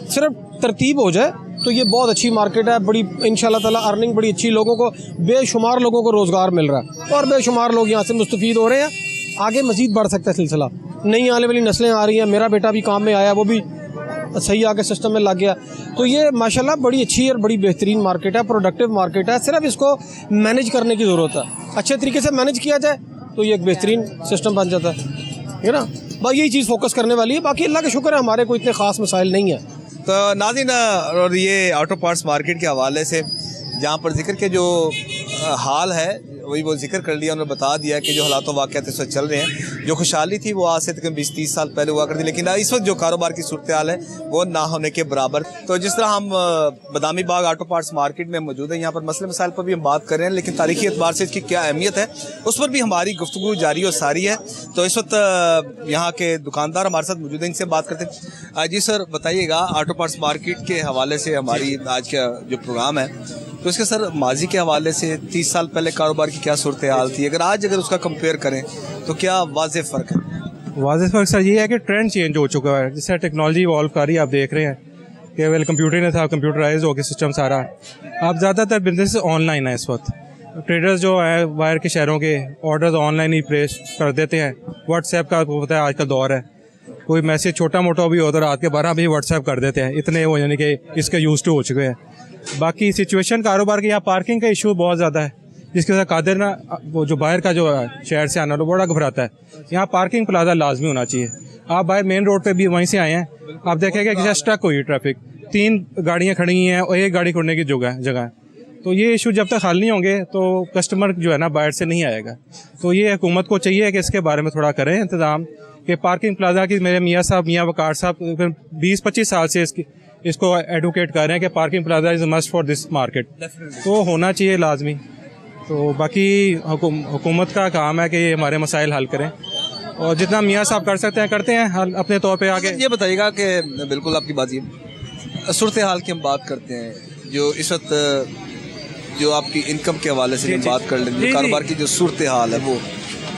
सिर्फ तरतीब हो जाए तो ये बहुत अच्छी मार्केट है, बड़ी इंशाल्लाह ताला अर्निंग बड़ी अच्छी, लोगों को बेशुमार लोगों को रोज़गार मिल रहा है और बेशुमार लोग यहाँ से मुस्तफ़ीद हो रहे हैं। आगे मज़ीद बढ़ सकता है सिलसिला, नई आने वाली नस्लें आ रही हैं, मेरा बेटा भी काम में आया, वो भी सही आके सिस्टम में लग गया। तो ये माशाल्लाह बड़ी अच्छी और बड़ी बेहतरीन मार्केट है, प्रोडक्टिव मार्केट है, सिर्फ इसको मैनेज करने की ज़रूरत है। अच्छे तरीके से मैनेज किया जाए तो ये एक बेहतरीन सिस्टम बन जाता है ना। बस यही चीज़ फोकस करने वाली है, बाकी अल्लाह का शुक्र है हमारे कोई इतने ख़ास मसाइल नहीं है। तो नाज़रीन, और ये ऑटो पार्ट्स मार्केट के हवाले से जहाँ पर जिक्र के जो हाल है वही वो जिक्र कर लिया, उन्होंने बता दिया कि जो हालात वाक़यात इस वक्त चल रहे हैं, जो खुशहाली थी वो आज से तकरीबन 20-30 साल पहले हुआ करती, लेकिन इस वक्त जो कारोबार की सूरत हाल है वो ना होने के बराबर। तो जिस तरह हम Badami Bagh auto parts market में मौजूद है, यहाँ पर मसले मसाइल पर भी हम बात कर रहे हैं, लेकिन तारीखी एतबार से इसकी क्या अहमियत है उस पर भी हमारी गुफ्तगू जारी और सारी है। तो इस वक्त यहाँ के दुकानदार हमारे साथ मौजूद हैं, इनसे बात करते हैं। जी सर, बताइएगा ऑटो पार्ट्स मार्केट के हवाले से हमारी आज का जो प्रोग्राम है तो इसके सर माजी के हवाले से 30 साल पहले कारोबार की क्या सूरत हाल थी, अगर उसका कंपेयर करें तो क्या वाज़ेह फ़र्क है? वाज़ेह फ़र्क सर ये है कि ट्रेंड चेंज हो चुका है, जिससे टेक्नोलॉजी इवॉल्व कर रही है। आप देख रहे हैं कि पहले कंप्यूटर नहीं था, कंप्यूटराइज हो गया सिस्टम सारा। अब ज़्यादातर बिजनेस ऑनलाइन है इस वक्त। ट्रेडर्स जो है बाहर के शहरों के ऑर्डर्स ऑनलाइन ही प्लेस कर देते हैं। व्हाट्सएप का आपको पता है आज का दौर है, कोई मैसेज छोटा मोटा भी हो तो रात के 12 बजे व्हाट्सएप कर देते हैं, इतने वो यानी कि इसके यूज टू हो चुके हैं। बाकी सिचुएशन कारोबार के यहाँ पार्किंग का इशू बहुत ज़्यादा है, जिसकी वजह से कादिर ना वो जो बाहर का जो शहर से आना वो बड़ा घबराता है। यहाँ पार्किंग प्लाजा लाजमी होना चाहिए। आप बाहर मेन रोड पे भी वहीं से आए हैं, आप देखेंगे कि स्टक हुई ट्रैफिक, 3 गाड़ियाँ खड़ी हैं और 1 गाड़ी खुलने की जगह है। तो ये इशू जब तक हल नहीं होंगे तो कस्टमर जो है ना बाहर से नहीं आएगा। तो ये हुकूमत को चाहिए कि इसके बारे में थोड़ा करें इंतज़ाम, कि पार्किंग प्लाजा की मेरे मियाँ वकार साहब 20-25 साल से इसको एडवोकेट कर रहे हैं कि parking plaza is must for this market, तो होना चाहिए लाजमी। तो बाकी हुकूमत का काम है कि ये हमारे मसाइल हल करें और जितना मियाँ साहब कर सकते हैं करते हैं हल अपने तौर पे आगे। ये बताइएगा कि बिल्कुल आपकी बात, ये सूरत हाल की हम बात करते हैं, जो इस वक्त जो आपकी इनकम के हवाले से बात कर लेंगे, कारोबार की जो सूरत हाल है वो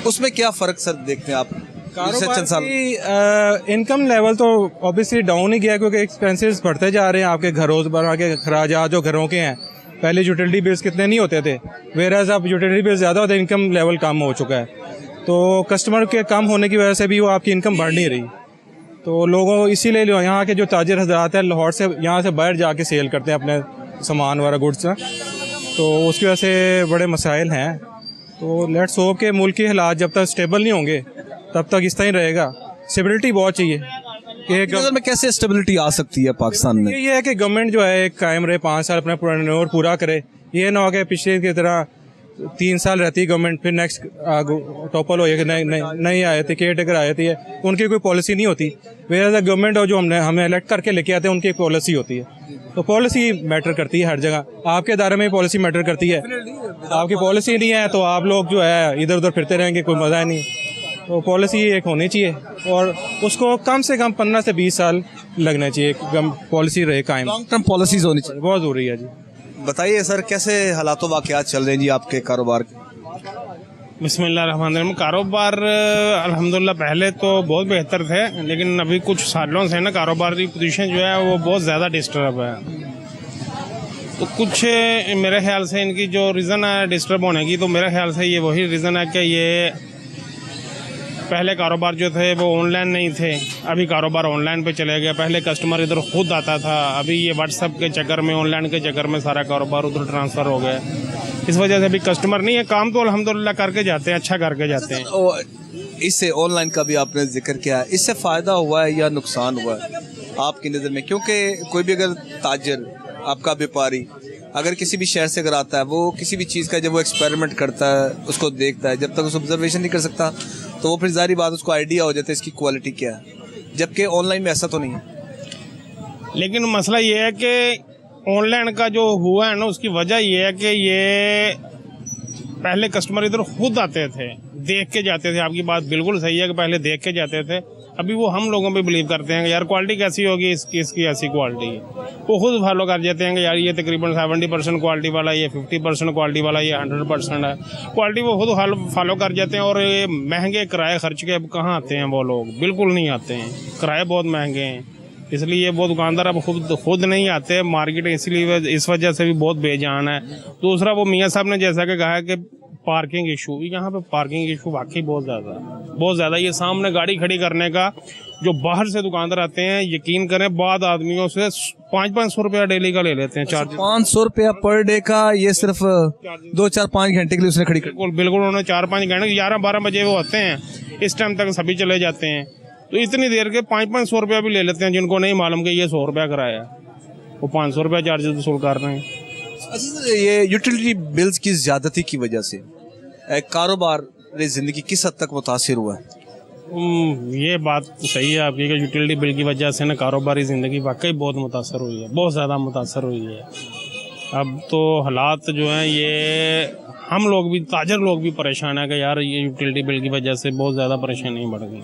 उसमें क्या फ़र्क सर देखते हैं आप? कारोबार की इनकम लेवल तो ऑब्वियसली डाउन ही गया क्योंकि एक्सपेंसेस बढ़ते जा रहे हैं। आपके रोज़मर्रा के खराजात जो घरों के हैं, पहले यूटिलिटी बिल्स कितने नहीं होते थे, वेराज अब यूटिलिटी बिल्स ज़्यादा होते हैं, इनकम लेवल कम हो चुका है। तो कस्टमर के कम होने की वजह से भी वो आपकी इनकम बढ़ नहीं रही। तो लोगों इसीलिए यहाँ के जो ताजिर हजरात हैं लाहौर से यहाँ से बाहर जाके सेल करते हैं अपने सामान वगैरह गुड्स, तो उसकी वजह से बड़े मसाइल हैं। तो लेट्स होप के मुल्क के हालात जब तक स्टेबल नहीं होंगे तब तक इस तरह ही रहेगा। स्टेबिलिटी बहुत चाहिए कि में कैसे स्टेबिलिटी आ सकती है पाकिस्तान में? ये है कि गवर्नमेंट जो है कायम रहे, 5 साल अपना टेन्योर पूरा करे। ये ना हो कि पिछले की तरह 3 साल रहती है गवर्नमेंट, फिर नेक्स्ट टॉपल हो कि नहीं आए थे, केयर टेकर आए थे, उनकी कोई पॉलिसी नहीं होती। वेयर गवर्नमेंट और जो हमें इलेक्ट करके लेके आते हैं उनकी एक पॉलिसी होती है। तो पॉलिसी मैटर करती है हर जगह, आपके इदारे में पॉलिसी मैटर करती है। आपकी पॉलिसी नहीं है तो आप लोग जो है इधर उधर फिरते रहेंगे, कोई मज़ा नहीं। तो पॉलिसी एक होनी चाहिए और उसको कम से कम 15 से 20 साल लगना चाहिए, पॉलिसी रहे कायम। लॉन्ग टर्म पॉलिसीज होनी चाहिए, बहुत ज़रूरी है जी। बताइए सर, कैसे हालातों वाक़यात चल रहे हैं जी आपके कारोबार के? बिस्मिल्लाहिर्रहमानिर्रहीम। कारोबार अल्हम्दुलिल्लाह पहले तो बहुत बेहतर थे, लेकिन अभी कुछ सालों से ना कारोबार की पोजीशन जो है वो बहुत ज़्यादा डिस्टर्ब है। तो कुछ मेरे ख्याल से इनकी जो रीज़न है डिस्टर्ब होने की, तो मेरे ख्याल से ये वही रीज़न है कि ये पहले कारोबार जो थे वो ऑनलाइन नहीं थे, अभी कारोबार ऑनलाइन पे चले गया। पहले कस्टमर इधर खुद आता था, अभी ये व्हाट्सएप के चक्कर में, ऑनलाइन के चक्कर में सारा कारोबार उधर ट्रांसफ़र हो गया। इस वजह से अभी कस्टमर नहीं है, काम तो अल्हम्दुलिल्लाह करके जाते हैं, अच्छा करके जाते हैं। और इससे ऑनलाइन का भी आपने जिक्र किया, इससे फ़ायदा हुआ है या नुकसान हुआ है आपकी नज़र में? क्योंकि कोई भी अगर ताजर, आपका व्यापारी अगर किसी भी शहर से अगर आता है, वो किसी भी चीज़ का जब वो एक्सपेरिमेंट करता है, उसको देखता है, जब तक उस ऑब्जर्वेशन नहीं कर सकता तो वो फिर ज़ाहिर बात उसको आइडिया हो जाता है इसकी क्वालिटी क्या है, जबकि ऑनलाइन में ऐसा तो नहीं है। लेकिन मसला ये है कि ऑनलाइन का जो हुआ है ना, उसकी वजह ये है कि ये पहले कस्टमर इधर खुद आते थे, देख के जाते थे। आपकी बात बिल्कुल सही है कि पहले देख के जाते थे, अभी वो हम लोगों पे बिलीव करते हैं कि यार क्वालिटी कैसी होगी इसकी ऐसी क्वालिटी है। वो खुद फॉलो कर जाते हैं कि यार ये तकरीबन 70% क्वालिटी वाला, ये 50% क्वालिटी वाला, ये 100% है क्वालिटी। वो खुद फॉलो कर जाते हैं। और ये महंगे किराए खर्च के अब कहाँ आते हैं वो लोग, बिल्कुल नहीं आते हैं, किराए बहुत महंगे हैं, इसलिए वो दुकानदार अब खुद नहीं आते मार्केट, इसलिए इस वजह से भी बहुत बेजान है। दूसरा वो मियाँ साहब ने जैसा कि कहा है कि पार्किंग इशू, यहाँ पे पार्किंग इशू वाकई बहुत ज़्यादा। ये सामने गाड़ी खड़ी करने का, जो बाहर से दुकानदार आते हैं, यकीन करें बाद आदमियों से 500-500 रुपया डेली का ले लेते हैं चार्ज। 500 रुपया पर डे का, ये सिर्फ 2-4-5 घंटे के लिए उसने खड़ी कर। बिल्कुल उन्होंने 4-5 घंटे, 11-12 बजे वो आते हैं, इस टाइम तक सभी चले जाते हैं। तो इतनी देर के 500-500 रुपया भी ले लेते हैं, जिनको नहीं मालूम कि ये 100 रुपया कराया, वो 500 रुपया चार्जेस वसूल कर रहे हैं। अच्छा सर, ये यूटिलिटी बिल्स की ज़्यादती की वजह से कारोबार ज़िंदगी किस हद तक मुतासिर हुआ है? ये बात सही है आपकी कि यूटिलिटी बिल की वजह से ना कारोबारी ज़िंदगी वाकई बहुत मुतासर हुई है, बहुत ज़्यादा मुतासर हुई है। अब तो हालात जो हैं, ये हम लोग भी, ताजर लोग भी परेशान है कि यार ये यूटिलिटी बिल की वजह से बहुत ज़्यादा परेशानी बढ़ गई।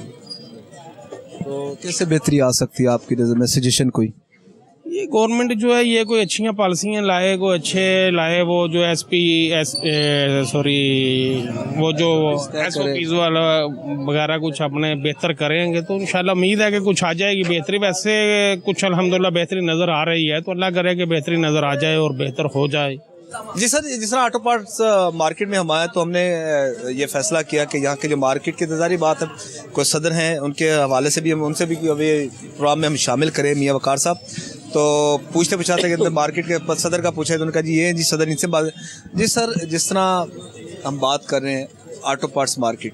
तो कैसे बेहतरी आ सकती है आपकी नज़र में? सजेशन कोई? ये गवर्नमेंट जो है ये कोई अच्छी पॉलिसियाँ लाए, कोई अच्छे लाए, वो जो वो जो SOPs वाला वगैरह कुछ अपने बेहतर करेंगे तो इंशाल्लाह उम्मीद है कि कुछ आ जाएगी बेहतरी। वैसे कुछ अल्हम्दुलिल्लाह बेहतरी नज़र आ रही है, तो अल्लाह करे कि बेहतरी नज़र आ जाए और बेहतर हो जाए। जी सर, जिस तरह ऑटो पार्ट्स मार्केट में हम आए तो हमने ये फैसला किया कि यहाँ के जो मार्केट की इंतज़ारी बात है, कोई सदर हैं, उनके हवाले से भी हम उनसे भी अभी प्रोग्राम में हम शामिल करें, मियाँ वकार साहब। तो पूछते पूछाते कि मार्केट के सदर का पूछा, तो उन्होंने कहा जी ये जी सदर, इनसे बात। जी सर, जिस तरह हम बात कर रहे हैं ऑटो पार्ट्स मार्केट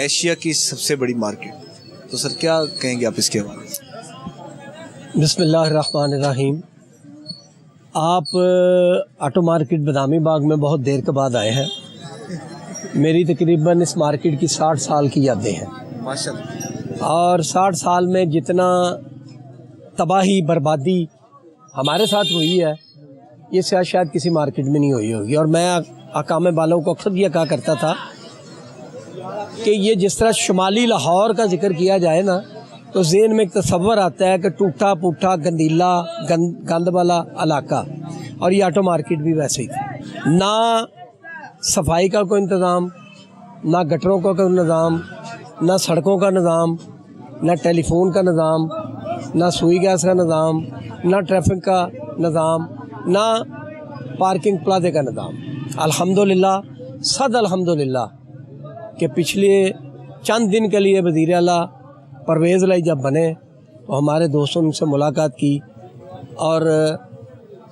एशिया की सबसे बड़ी मार्केट, तो सर क्या कहेंगे आप इसके हवाले से? बिस्मिल्लाहिर्रहमानिर्रहीम। आप ऑटो मार्केट बदामी बाग में बहुत देर के बाद आए हैं। मेरी तकरीबन इस मार्केट की 60 साल की यादें हैं माशाल्लाह। और 60 साल में जितना तबाही बर्बादी हमारे साथ हुई है, ये शायद किसी मार्केट में नहीं हुई होगी। और मैं अकाम बालों को अक्सर ये कहा करता था कि ये जिस तरह शुमाली लाहौर का जिक्र किया जाए ना, तो ज़हन में एक तस्वर आता है कि टूटा फूटा गंदीला गंद वाला इलाका, और ये ऑटो मार्केट भी वैसे ही थी। ना सफाई का कोई इंतज़ाम, ना गटरों का कोई निज़ाम, ना सड़कों का निज़ाम, ना टेलीफोन का निज़ाम, ना सुई गैस का निज़ाम, ना ट्रैफिक का निज़ाम, ना पार्किंग प्लाजे का निज़ाम। अल्हम्दुलिल्लाह कि पिछले चंद दिन के लिए वज़ीर आला परवेज़ लाई जब बने तो हमारे दोस्तों ने उनसे मुलाकात की और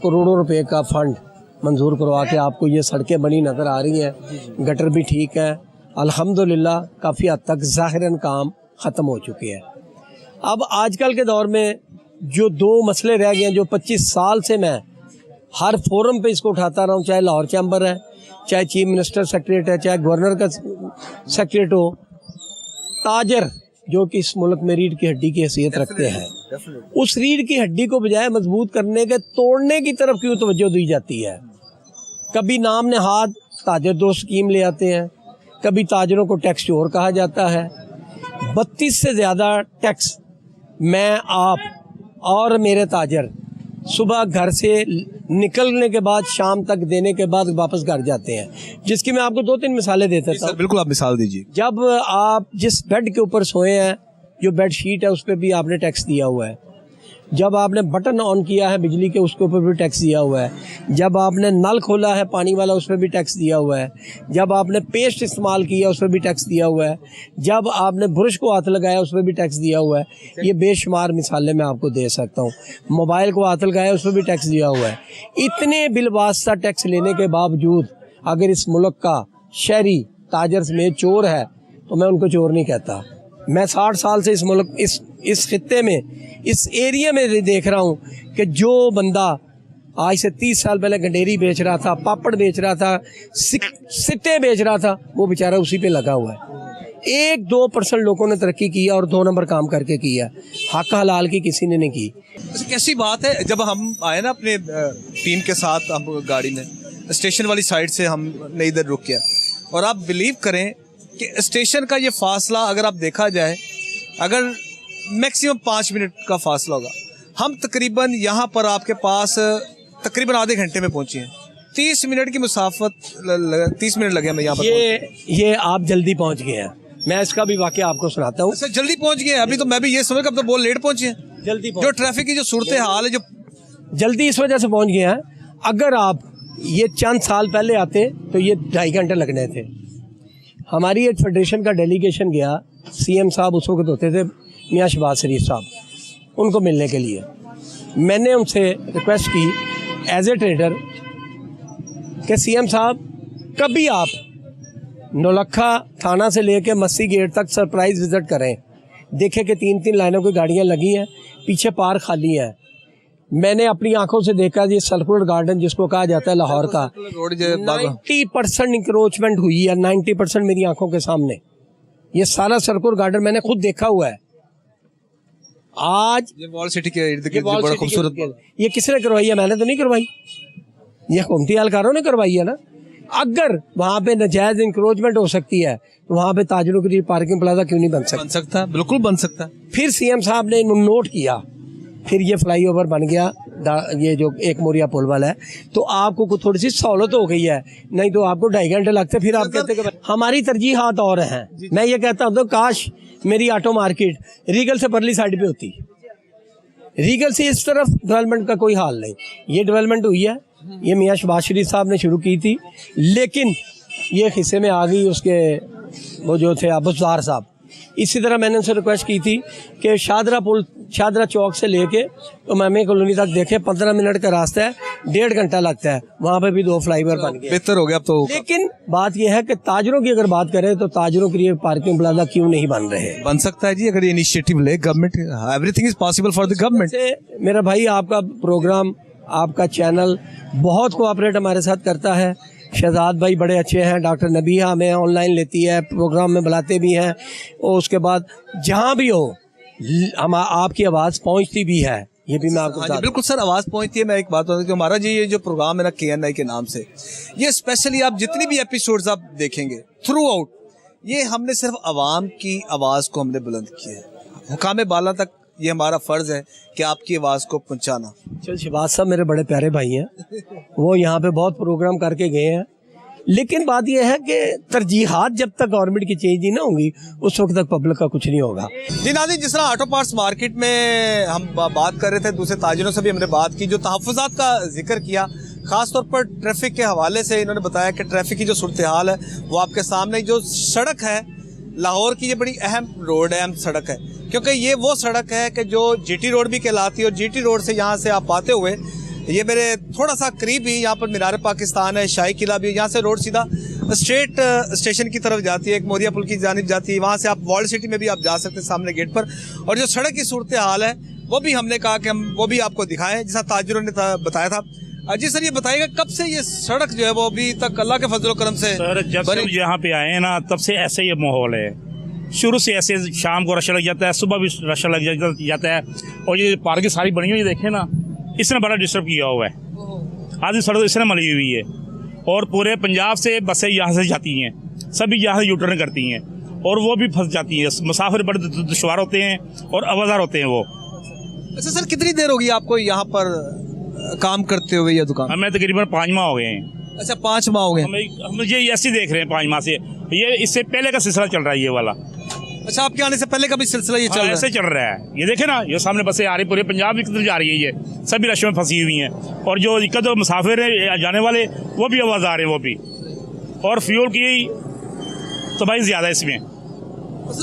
करोड़ों रुपए का फ़ंड मंजूर करवा के आपको ये सड़कें बनी नज़र आ रही हैं, गटर भी ठीक है। अल्हम्दुलिल्लाह काफ़ी हद तक ज़ाहिरन काम ख़त्म हो चुके हैं। अब आजकल के दौर में जो दो मसले रह गए हैं, जो 25 साल से मैं हर फोरम पे इसको उठाता रहा हूँ, चाहे लाहौर चैम्बर है, चाहे चीफ मिनिस्टर सेक्रेटरी है, चाहे गवर्नर का सेक्रेटरी हो, ताजर जो कि इस मुल्क में रीढ़ की हड्डी की हैसियत रखते हैं, उस रीढ़ की हड्डी को बजाय मजबूत करने के तोड़ने की तरफ क्यों तवज्जो दी जाती है? कभी नाम नहाद ताजर दोस्त स्कीम ले आते हैं, कभी ताजरों को टैक्स चोर कहा जाता है। 32 से ज़्यादा टैक्स मैं, आप और मेरे ताजर सुबह घर से निकलने के बाद शाम तक देने के बाद वापस घर जाते हैं, जिसकी मैं आपको 2-3 मिसालें देता सर हूँ। बिल्कुल आप मिसाल दीजिए। जब आप जिस बेड के ऊपर सोए हैं, जो बेड शीट है उस पर भी आपने टैक्स दिया हुआ है। जब आपने बटन ऑन किया है बिजली के, उसके ऊपर भी टैक्स दिया हुआ है। जब आपने नल खोला है पानी वाला, उस पर भी टैक्स दिया हुआ है। जब आपने पेस्ट इस्तेमाल किया उस पर भी टैक्स दिया हुआ है। जब आपने ब्रश को हाथ लगाया उस पर भी टैक्स दिया हुआ है। ये बेशुमार मिसालें मैं आपको दे सकता हूँ। मोबाइल को हाथ लगाया उस पर भी टैक्स दिया हुआ है। इतने बिलवास्ता टैक्स लेने के बावजूद अगर इस मुल्क का शहरी ताजर समेत चोर है तो मैं उनको चोर नहीं कहता। मैं 60 साल से इस मुल्क इस खित्ते में, इस एरिया में देख रहा हूँ कि जो बंदा आज से 30 साल पहले गंडेरी बेच रहा था, पापड़ बेच रहा था, सिट्टे बेच रहा था, वो बेचारा उसी पे लगा हुआ है। 1-2% लोगों ने तरक्की की और 2 नंबर काम करके किया। हक हलाल की किसी ने नहीं की। वैसे कैसी बात है, जब हम आए ना अपने टीम के साथ, हम गाड़ी में स्टेशन वाली साइड से हमने इधर रुक किया, और आप बिलीव करें कि स्टेशन का ये फासला अगर आप देखा जाए, अगर मैक्सिमम 5 मिनट का फासला होगा, हम तकरीबन यहाँ पर आपके पास तकरीबन आधे घंटे में पहुँचे हैं। 30 मिनट की मुसाफत 30 मिनट लगे हमें यहाँ पर। ये आप जल्दी पहुँच गए हैं। मैं इसका भी वाकया आपको सुनाता हूँ। अच्छा, जल्दी पहुँच गए? अभी तो मैं भी ये समझ कर, अब तो बहुत लेट पहुँचे हैं। जल्दी जो ट्रैफिक की जो सूरत हाल है, जो जल्दी इस वजह से पहुँच गए हैं। अगर आप ये चंद साल पहले आते तो ये 2.5 घंटे लगने थे। हमारी एक फेडरेशन का डेलीगेशन गया, सीएम साहब उस वक्त होते थे मियां शहबाज शरीफ साहब, उनको मिलने के लिए। मैंने उनसे रिक्वेस्ट की एज ए ट्रेडर कि सीएम साहब कभी आप नौलखा थाना से लेके मस्सी गेट तक सरप्राइज विजिट करें, देखें कि 3-3 लाइनों की गाड़ियां लगी हैं, पीछे पार्क खाली है। मैंने अपनी आंखों से देखा ये सर्कुलर गार्डन जिसको कहा जाता है लाहौर का, 90% इंक्रोचमेंट हुई है। 90% मेरी आंखों के सामने ये सारा सर्कुलर गार्डन मैंने खुद देखा हुआ है। आज ये वॉल सिटी के इर्द गिर्द बड़ा खूबसूरत, ये किसने करवाई है? मैंने तो नहीं करवाई, ये हुकूमती एहलकारों ने करवाई है ना। अगर वहाँ पे नाजायज इंक्रोचमेंट हो सकती है तो वहाँ पे ताजरों के लिए पार्किंग प्लाजा क्यों नहीं बन सकता? बिल्कुल बन सकता। फिर सीएम साहब ने नोट किया, फिर ये फ्लाईओवर बन गया, ये जो एक मोरिया पुल वाला है, तो आपको कुछ थोड़ी सी सहूलत हो गई है। नहीं तो आपको 2.5 घंटे लगते। फिर आप कहते हैं हमारी तरजीहात और हैं। मैं ये कहता हूँ तो काश मेरी ऑटो मार्केट रीगल से परली साइड पे होती। रीगल से इस तरफ डेवलपमेंट का कोई हाल नहीं। ये डेवलपमेंट हुई है, ये मियां शहबाज शरीफ साहब ने शुरू की थी, लेकिन ये हिस्से में आ गई उसके वो जो थे अब्बास साहब। इसी तरह मैंने उनसे रिक्वेस्ट की थी कि शादरा चौक से लेके इमामी कॉलोनी तक देखें, 15 मिनट का रास्ता है, 1.5 घंटा लगता है। वहाँ पे भी 2 फ्लाईओवर बन गए, बेहतर हो गया अब तो। लेकिन बात यह है कि ताजरों की अगर बात करें तो ताजरों के लिए पार्किंग प्लाजा क्यों नहीं बन रहे? बन सकता है जी, अगर ये इनिशिएटिव ले government. Everything is possible for the government. मेरा भाई आपका प्रोग्राम, आपका चैनल बहुत कोऑपरेट हमारे साथ करता है। शहजाद भाई बड़े अच्छे हैं, डॉक्टर नबीहा हमें ऑनलाइन लेती है, प्रोग्राम में बुलाते भी हैं, और उसके बाद जहाँ भी हो हम आपकी आवाज़ पहुँचती भी है। ये भी मैं आपको बता दूं। बिल्कुल सर, आवाज़ पहुँचती है। मैं एक बात बताऊँ कि हमारा जी ये जो प्रोग्राम है ना KNI के नाम से, ये स्पेशली आप जितनी भी एपिसोड्स आप देखेंगे थ्रू आउट, ये हमने सिर्फ आवाम की आवाज़ को हमने बुलंद किया है। हुकाम बाला तक ये हमारा फ़र्ज़ है कि आपकी आवाज़ को पहुँचाना। चल शहबाज साहब मेरे बड़े प्यारे भाई हैं, वो यहाँ पे बहुत प्रोग्राम करके गए हैं, लेकिन बात यह है कि तरजीहात जब तक गवर्नमेंट की चेंज नहीं ना होंगी उस वक्त तक पब्लिक का कुछ नहीं होगा। जी नाज़रीन, जिस तरह ऑटो पार्ट्स मार्केट में हम बात कर रहे थे, दूसरे ताजिरों से भी हमने बात की, जो तहफ़्फ़ुज़ात का जिक्र किया, ख़ास तौर पर ट्रैफिक के हवाले से इन्होंने बताया कि ट्रैफिक की जो सूरत हाल है वो आपके सामने। जो सड़क है लाहौर की, ये बड़ी अहम रोड है, अहम सड़क है, क्योंकि ये वो सड़क है कि जो GT रोड भी कहलाती है, और GT रोड से यहाँ से आप आते हुए ये मेरे थोड़ा सा करीब ही यहाँ पर मीनार पाकिस्तान है, शाही किला भी है, यहाँ से रोड सीधा स्ट्रेट स्टेशन की तरफ जाती है, एक मोरिया पुल की जानिब जाती है। वहाँ से आप वर्ल्ड सिटी में भी आप जा सकते हैं सामने गेट पर। और जो सड़क की सूरत हाल है वो भी हमने कहा कि हम वो भी आपको दिखाएं, जैसा ताजिरों ने बताया था। जी सर, ये बताइएगा कब से ये सड़क जो है वो अभी तक अल्लाह के फजल करम से? सर जब से यहाँ पे आए हैं ना, तब से ऐसे ही माहौल है। शुरू से ऐसे शाम को रश लग जाता है, सुबह भी रश लग जाता है, और ये पार्किंग सारी बनी हुई देखें ना, इसने बड़ा डिस्टर्ब किया हुआ है। आधी सड़क इसने मली हुई है, और पूरे पंजाब से बसें यहाँ से जाती हैं, सभी यहाँ से यूटर्न करती हैं, और वो भी फंस जाती हैं। मुसाफिर बड़े दुश्वार होते हैं और आवाज़ार होते हैं वो। अच्छा सर, कितनी देर होगी आपको यहाँ पर काम करते हुए ये दुकान? हमें तकरीबन 5 माह हो गए हैं। अच्छा 5 माह हो गए। हम ये ऐसे देख रहे हैं 5 माह से, ये इससे पहले का सिलसिला चल रहा है ये वाला। अच्छा आपके आने से पहले का भी सिलसिला ये चल रहा है? ऐसे चल रहा है। ये देखे ना, ये सामने बसें आ रही, पूरे पंजाब की तरफ जा रही है, ये सभी रश में फंसी हुई हैं। और जो दिक्कत मुसाफिर हैं जाने वाले वो भी आवाज़ आ रहे हैं वो भी। और फ्यूल की तबाही ज़्यादा है इसमें।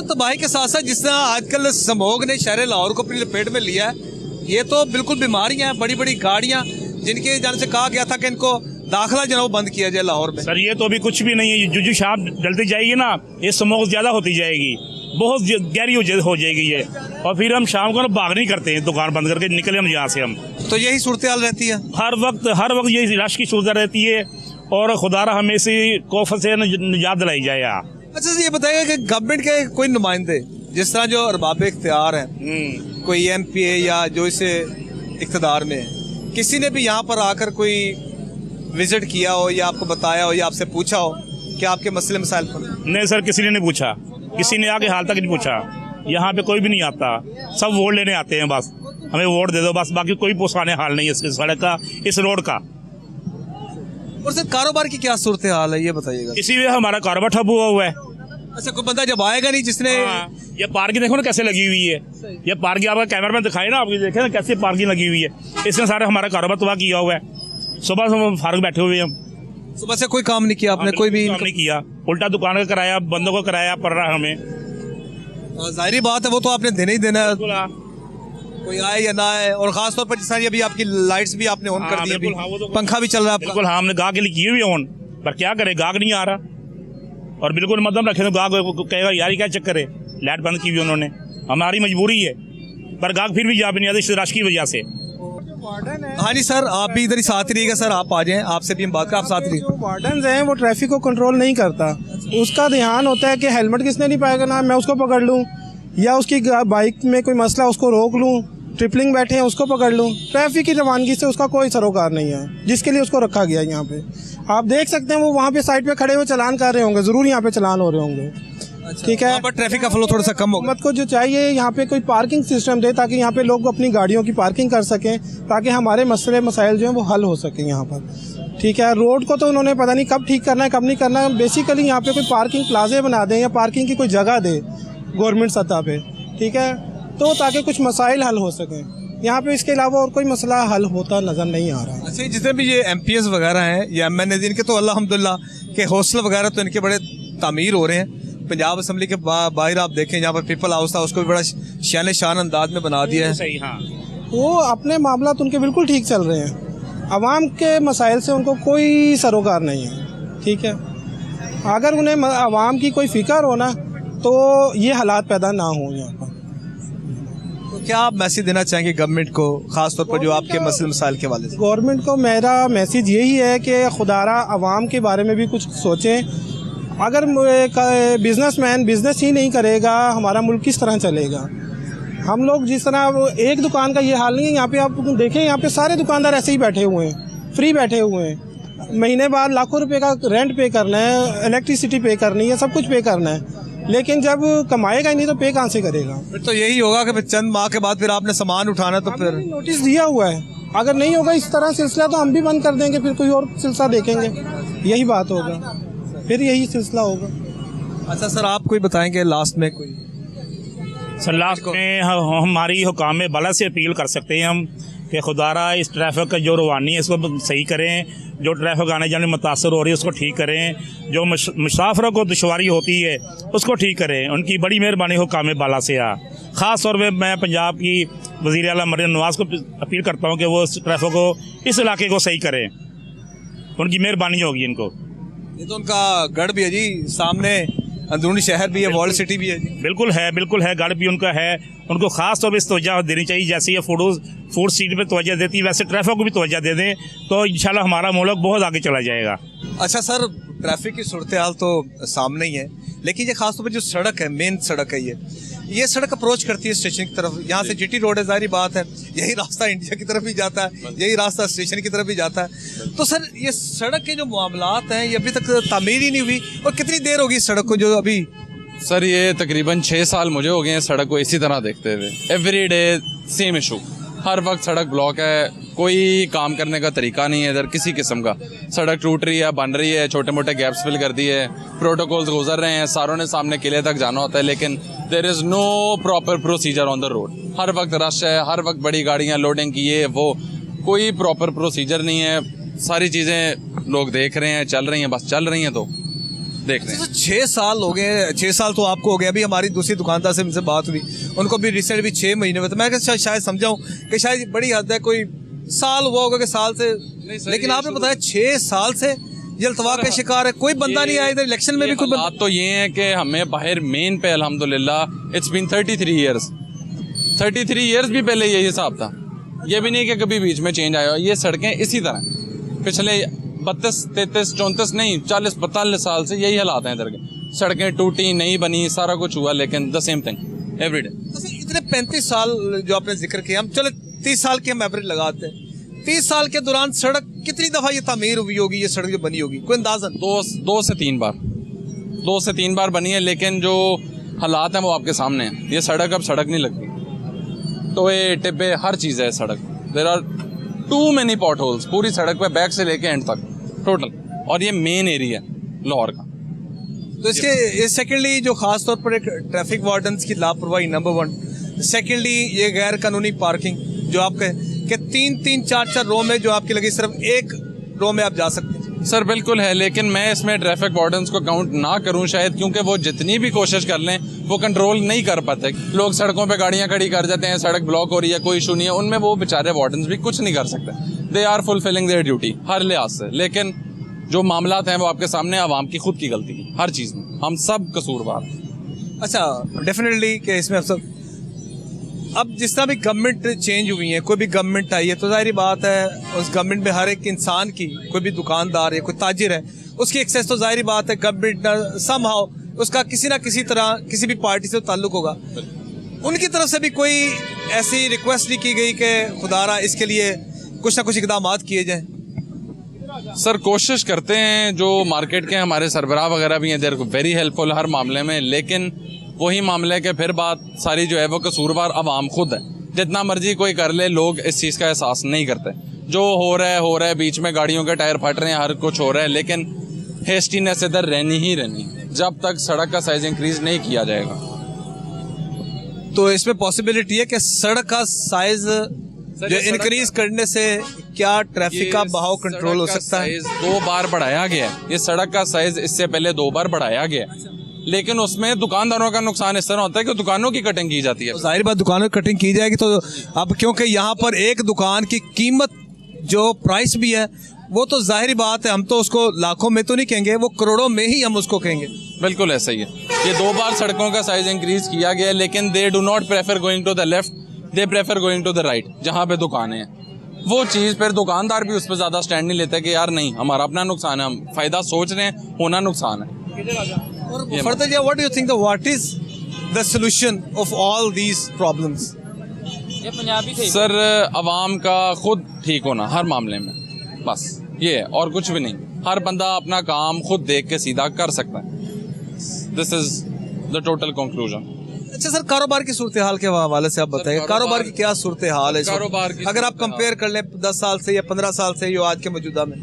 तबाही के साथ साथ जिस तरह आजकल समोग ने शहर लाहौर को अपनी लपेट में लिया है, ये तो बिल्कुल बीमारियां हैं, बड़ी बड़ी गाड़ियां जिनके जाने से कहा गया था कि इनको दाखिला जो है वो बंद किया जाए लाहौर में। सर ये तो अभी कुछ भी नहीं है। जो शाम डलती जाएगी ना, ये स्मोक ज़्यादा होती जाएगी, बहुत गहरी हो जाएगी ये। और फिर हम शाम को ना भाग नहीं करते हैं, दुकान बंद करके निकले हम यहाँ से। हम तो यही सूरत हाल रहती है हर वक्त यही रश की सूरत रहती है। और खुदारा हमें इसी कोफ से निजात दिलाई जाए यहाँ। अच्छा ये बताइए कि गवर्नमेंट के कोई नुमाइंदे जिस तरह जो अरबाब इख्तियार हैं, कोई MPA या जो इसे इख्तिदार में है, किसी ने भी यहाँ पर आकर कोई विजिट किया हो या आपको बताया हो या आपसे पूछा हो कि आपके मसले मसाइल पर? नहीं सर, किसी ने नहीं पूछा, किसी ने आके हाल तक नहीं पूछा। यहाँ पे कोई भी नहीं आता, सब वोट लेने आते हैं बस, हमें वोट दे दो बस, बाकी कोई पुसाने हाल नहीं है इस सड़क का, इस रोड का। और सर कारोबार की क्या सूरत हाल है ये बताइएगा? इसीलिए हमारा कारोबार ठप हुआ है। अच्छा कोई बंदा जब आएगा नहीं जिसने ये पार्किंग देखो ना कैसे लगी हुई है, ये पार्किंग आपका कैमरा में दिखाई ना, आपकी देखे ना कैसे पार्किंग लगी हुई है, इसने सारा हमारा कारोबार तबाह किया हुआ है। सुबह से हम फारूक बैठे हुए हैं, हम सुबह से कोई काम नहीं किया आपने? कोई भी काम नहीं किया, उल्टा दुकान का किराया, बंदों को किराया पड़ रहा है हमें। जाहिर बात है वो तो आपने देना ही देना है, कोई आए या ना आए। और खास तौर पर जिस तरह अभी आपकी लाइट्स भी आपने ऑन कर दी, अभी पंखा भी चल रहा है आपका। बिल्कुल, हमने गाहक के लिए किए हुए ऑन, पर क्या करे, गाहक नहीं आ रहा। और बिल्कुल मध्यम रखे तो गाहक कहेगा यार ये क्या चक्कर है, लाइट बंद की हुई उन्होंने, हमारी मजबूरी है, पर गाहक फिर भी जा भी नहीं आते इस रश की वजह से। हाँ जी सर, आप भी इधर ही साथ रहिएगा सर, आप आ जाएं, आपसे भी हम बात करें, आप साथ रहिए। जो वार्डन हैं वो ट्रैफिक को कंट्रोल नहीं करता, उसका ध्यान होता है कि हेलमेट किसने नहीं पाएगा ना मैं उसको पकड़ लूँ, या उसकी बाइक में कोई मसला उसको रोक लूँ, ट्रिपलिंग बैठे हैं उसको पकड़ लूँ। ट्रैफिक की रवानगी से उसका कोई सरोकार नहीं है, जिसके लिए उसको रखा गया है। यहाँ पे आप देख सकते हैं वो वहाँ पे साइड पे खड़े हुए चलान कर रहे होंगे, ज़रूर यहाँ पे चलान हो रहे होंगे। ठीक है, वहाँ पर ट्रैफिक का फ्लो थोड़ा सा कम हो। हुकूमत को जो चाहिए यहाँ पे कोई पार्किंग सिस्टम दे ताकि यहाँ पे लोग अपनी गाड़ियों की पार्किंग कर सकें, ताकि हमारे मसले मसाइल जो हैं वो हल हो सकें यहाँ पर। ठीक है, रोड को तो उन्होंने पता नहीं कब ठीक करना है कब नहीं करना है। बेसिकली यहाँ पे कोई पार्किंग प्लाजे बना दें या पार्किंग की कोई जगह दे गवर्नमेंट सतह पे, ठीक है, तो ताकि कुछ मसाइल हल हो सकें। यहाँ पे इसके अलावा और कोई मसला हल होता नज़र नहीं आ रहा है। अच्छा जितने भी ये MPs वगैरह हैं या MNAs, इनके तो अल्हम्दुलिल्लाह के हौसले वगैरह तो इनके बड़े तामीर हो रहे हैं। पंजाब असम्बली के बाहर आप देखें जहाँ पर पीपल हाउस था, उसको भी बड़ा शान शान अंदाज में बना दिया है। सही, हाँ, वो अपने मामला तो उनके बिल्कुल ठीक चल रहे हैं, आवाम के मसाइल से उनको कोई सरोकार नहीं है। ठीक है, अगर उन्हें आवाम की कोई फ़िक्र हो ना तो ये हालात पैदा ना हो यहाँ पर। तो क्या आप मैसेज देना चाहेंगे गवर्नमेंट को, खास तौर पर जो आपके मसले मसाइल के वाले से? गवर्नमेंट को मेरा मैसेज यही है कि खुदारा आवाम के बारे में भी कुछ सोचें। अगर बिजनेसमैन बिजनेस ही नहीं करेगा, हमारा मुल्क किस तरह चलेगा? हम लोग जिस तरह, एक दुकान का ये हाल नहीं है, यहाँ पे आप देखें, यहाँ पे सारे दुकानदार ऐसे ही बैठे हुए हैं, फ्री बैठे हुए हैं। महीने बाद लाखों रुपए का रेंट पे करना है, इलेक्ट्रिसिटी पे करनी है, सब कुछ पे करना है, लेकिन जब कमाएगा ही नहीं तो पे कहाँ से करेगा? फिर तो यही होगा कि चंद माह के बाद फिर आपने सामान उठाना, तो फिर नोटिस दिया हुआ है, अगर नहीं होगा इस तरह सिलसिला तो हम भी बंद कर देंगे, फिर कोई और सिलसिला देखेंगे, यही बात होगा, फिर यही सिलसिला होगा। अच्छा सर, आप कोई बताएंगे लास्ट में? कोई सर लास्ट में हमारी हुकाम बाला से अपील कर सकते हैं हम कि खुदारा इस ट्रैफिक का जो रवानी है इसको सही करें, जो ट्रैफिक आने जाने में मुतासर हो रही है उसको ठीक करें, जो मुसाफिरों को दुश्वारी होती है उसको ठीक करें। उनकी बड़ी मेहरबानी हुकाम बाला से आ। ख़ास तौर पे मैं पंजाब की वज़ीर आला मरियम नवाज़ को अपील करता हूँ कि वो इस ट्रैफिक को, इस इलाके को सही करें, उनकी मेहरबानी होगी इनको। ये तो उनका गढ़ भी है जी, सामने अंदरूनी शहर भी है, वर्ल्ड सिटी भी है जी। बिल्कुल है, गढ़ भी उनका है। उनको खास तौर पर इस तवज्जो देनी चाहिए, जैसे ये फूड स्ट्रीट पे तवज्जो देती है वैसे ट्रैफिक को भी तवज्जो दे दें, तो इंशाल्लाह हमारा मुल्क बहुत आगे चला जाएगा। अच्छा सर, ट्रैफिक की सूरत हाल तो सामने ही है, लेकिन ये खास तौर पर जो सड़क है, मेन सड़क है, ये सड़क अप्रोच करती है स्टेशन की तरफ। यहाँ से GT रोड है, जाहिर बात है, यही रास्ता इंडिया की तरफ भी जाता है, यही रास्ता स्टेशन की तरफ भी जाता है। तो सर ये सड़क के जो मामलात हैं ये अभी तक तामीर ही नहीं हुई, और कितनी देर होगी इस सड़क को जो अभी? सर ये तकरीबन 6 साल मुझे हो गए हैं सड़क को इसी तरह देखते हुए। एवरी डे सेम इशू, हर वक्त सड़क ब्लॉक है, कोई काम करने का तरीका नहीं है इधर किसी किस्म का। सड़क टूट रही है, बन रही है, छोटे मोटे गैप्स फिल कर दिए, प्रोटोकॉल्स गुजर रहे हैं, सारों ने सामने किले तक जाना होता है, लेकिन there is no proper procedure on the road. हर वक्त रश है, हर वक्त बड़ी गाड़ियाँ लोडिंग की, ये वो, कोई प्रॉपर प्रोसीजर नहीं है। सारी चीज़ें लोग देख रहे हैं, चल रही हैं, बस चल रही हैं तो देख रहे हैं। 6 साल हो गए, 6 साल तो आपको हो गया। अभी हमारी दूसरी दुकानदार से उनसे बात हुई, उनको भी रिसेंट भी 6 महीने हुए, तो मैं शायद समझाऊँ कि शायद बड़ी हद है, कोई साल हुआ होगा कि साल से, लेकिन आपने बताया 6 साल से ये अल्तवा का शिकार है, कोई बंदा नहीं आया इधर। इलेक्शन में भी कोई बात तो ये है कि हमें बाहर मेन पे अल्हम्दुलिल्लाह इट्स बीन 33 ईयर्स, 33 ईयर्स भी पहले यही हिसाब था। ये भी नहीं कि कभी बीच में चेंज आया। ये सड़कें इसी तरह पिछले 32, 33, 34 नहीं 40, 45 साल से यही हालात हैं इधर के। सड़कें टूटी, नहीं बनी, सारा कुछ हुआ, लेकिन द सेम थिंग एवरीडे। इतने 35 साल जो आपने जिक्र किया, हम चलो 30 साल की हम एवरेज लगाते हैं, 30 साल के दौरान सड़क कितनी दफा ये तामीर हुई होगी, ये सड़क जो बनी होगी, कोई अंदाजन? 2 से 3 बार, 2 से 3 बार बनी है, लेकिन जो हालात हैं वो आपके सामने हैं। ये सड़क अब सड़क नहीं लगती, टोए टिब्बे हर चीज़ है सड़क। There are too many potholes पूरी सड़क पे, बैक से लेके एंड तक टोटल, और ये मेन एरिया है लाहौर का। तो इसके सेकेंडली जो खास तौर पर एक ट्रैफिक वार्डन्स की लापरवाही नंबर 1, सेकेंडली ये गैर कानूनी पार्किंग जो आपके कि 3-3, 4-4 रो में जो आपकी लगी, सिर्फ एक रो में आप जा सकते हैं। सर बिल्कुल है, लेकिन मैं इसमें ट्रैफिक वार्डन्स को काउंट ना करूं शायद, क्योंकि वो जितनी भी कोशिश कर लें वो कंट्रोल नहीं कर पाते। लोग सड़कों पे गाड़ियां खड़ी कर जाते हैं, सड़क ब्लॉक हो रही है, कोई इशू नहीं है, उनमें वो बेचारे वार्डन्स भी कुछ नहीं कर सकते। They are fulfilling their duty हर लिहाज से, लेकिन जो मामलात हैं वो आपके सामने आवाम की खुद की गलती है हर चीज़ में, हम सब कसूरवार। अच्छा, डेफिनेटली कि इसमें अब जिस तरह भी गवर्नमेंट चेंज हुई है, कोई भी गवर्नमेंट आई है, तो जाहिर बात है उस गवर्नमेंट में हर एक इंसान की, कोई भी दुकानदार है, कोई ताजिर है, उसकी एक्सेस तो जाहिर बात है गवर्नमेंट समहाउ उसका किसी ना किसी तरह किसी भी पार्टी से ताल्लुक होगा। उनकी तरफ से भी कोई ऐसी रिक्वेस्ट नहीं की गई कि खुदारा इसके लिए कुछ ना कुछ इकदाम किए जाएँ? सर कोशिश करते हैं, जो मार्केट के हमारे सरबराह वगैरह भी हैं, देर वेरी हेल्पफुल हर मामले में, लेकिन वही मामले के फिर बात सारी जो है वो कसूरवार अवाम खुद है। जितना मर्जी कोई कर ले, लोग इस चीज़ का एहसास नहीं करते। जो हो रहा है, बीच में गाड़ियों के टायर फट रहे हैं, हर कुछ हो रहा है, लेकिन हेस्टीनेस इधर रहनी ही रहनी जब तक सड़क का साइज इंक्रीज नहीं किया जाएगा। तो इसमें पॉसिबिलिटी है कि सड़क का साइज जो इंक्रीज करने से क्या ट्रैफिक का बहाव कंट्रोल हो सकता है? 2 बार बढ़ाया गया है, ये सड़क का साइज इससे पहले 2 बार बढ़ाया गया है, लेकिन उसमें दुकानदारों का नुकसान इस तरह होता है कि दुकानों की कटिंग की जाती है। तो जाहिर बात दुकानों की कटिंग की जाएगी, तो अब क्योंकि यहाँ पर एक दुकान की कीमत जो प्राइस भी है वो तो जाहिर बात है, हम तो उसको लाखों में तो नहीं कहेंगे, वो करोड़ों में ही हम उसको कहेंगे। बिल्कुल ऐसा ही है। ये 2 बार सड़कों का साइज इंक्रीज किया गया है, लेकिन they do not prefer going to the left, they prefer going to the right, जहाँ पे दुकानें हैं। वो चीज़ फिर दुकानदार भी उस पर ज़्यादा स्टैंड नहीं लेते कि यार नहीं हमारा अपना नुकसान है, हम फ़ायदा सोच रहे हैं, होना नुकसान है। Further what do you think what is the solution of all these problems? Sir अवाम का खुद ठीक होना हर मामले में, बस ये है और कुछ भी नहीं। हर बंदा अपना काम खुद देख के सीधा कर सकता है। This is the total conclusion. अच्छा सर, कारोबार की सूरत हाल के हवाले से आप बताइए, कारोबार की क्या सूरत हाल है? कारोबार की अगर आप कंपेयर कर लें 10 साल से या 15 साल से जो आज के मौजूदा में।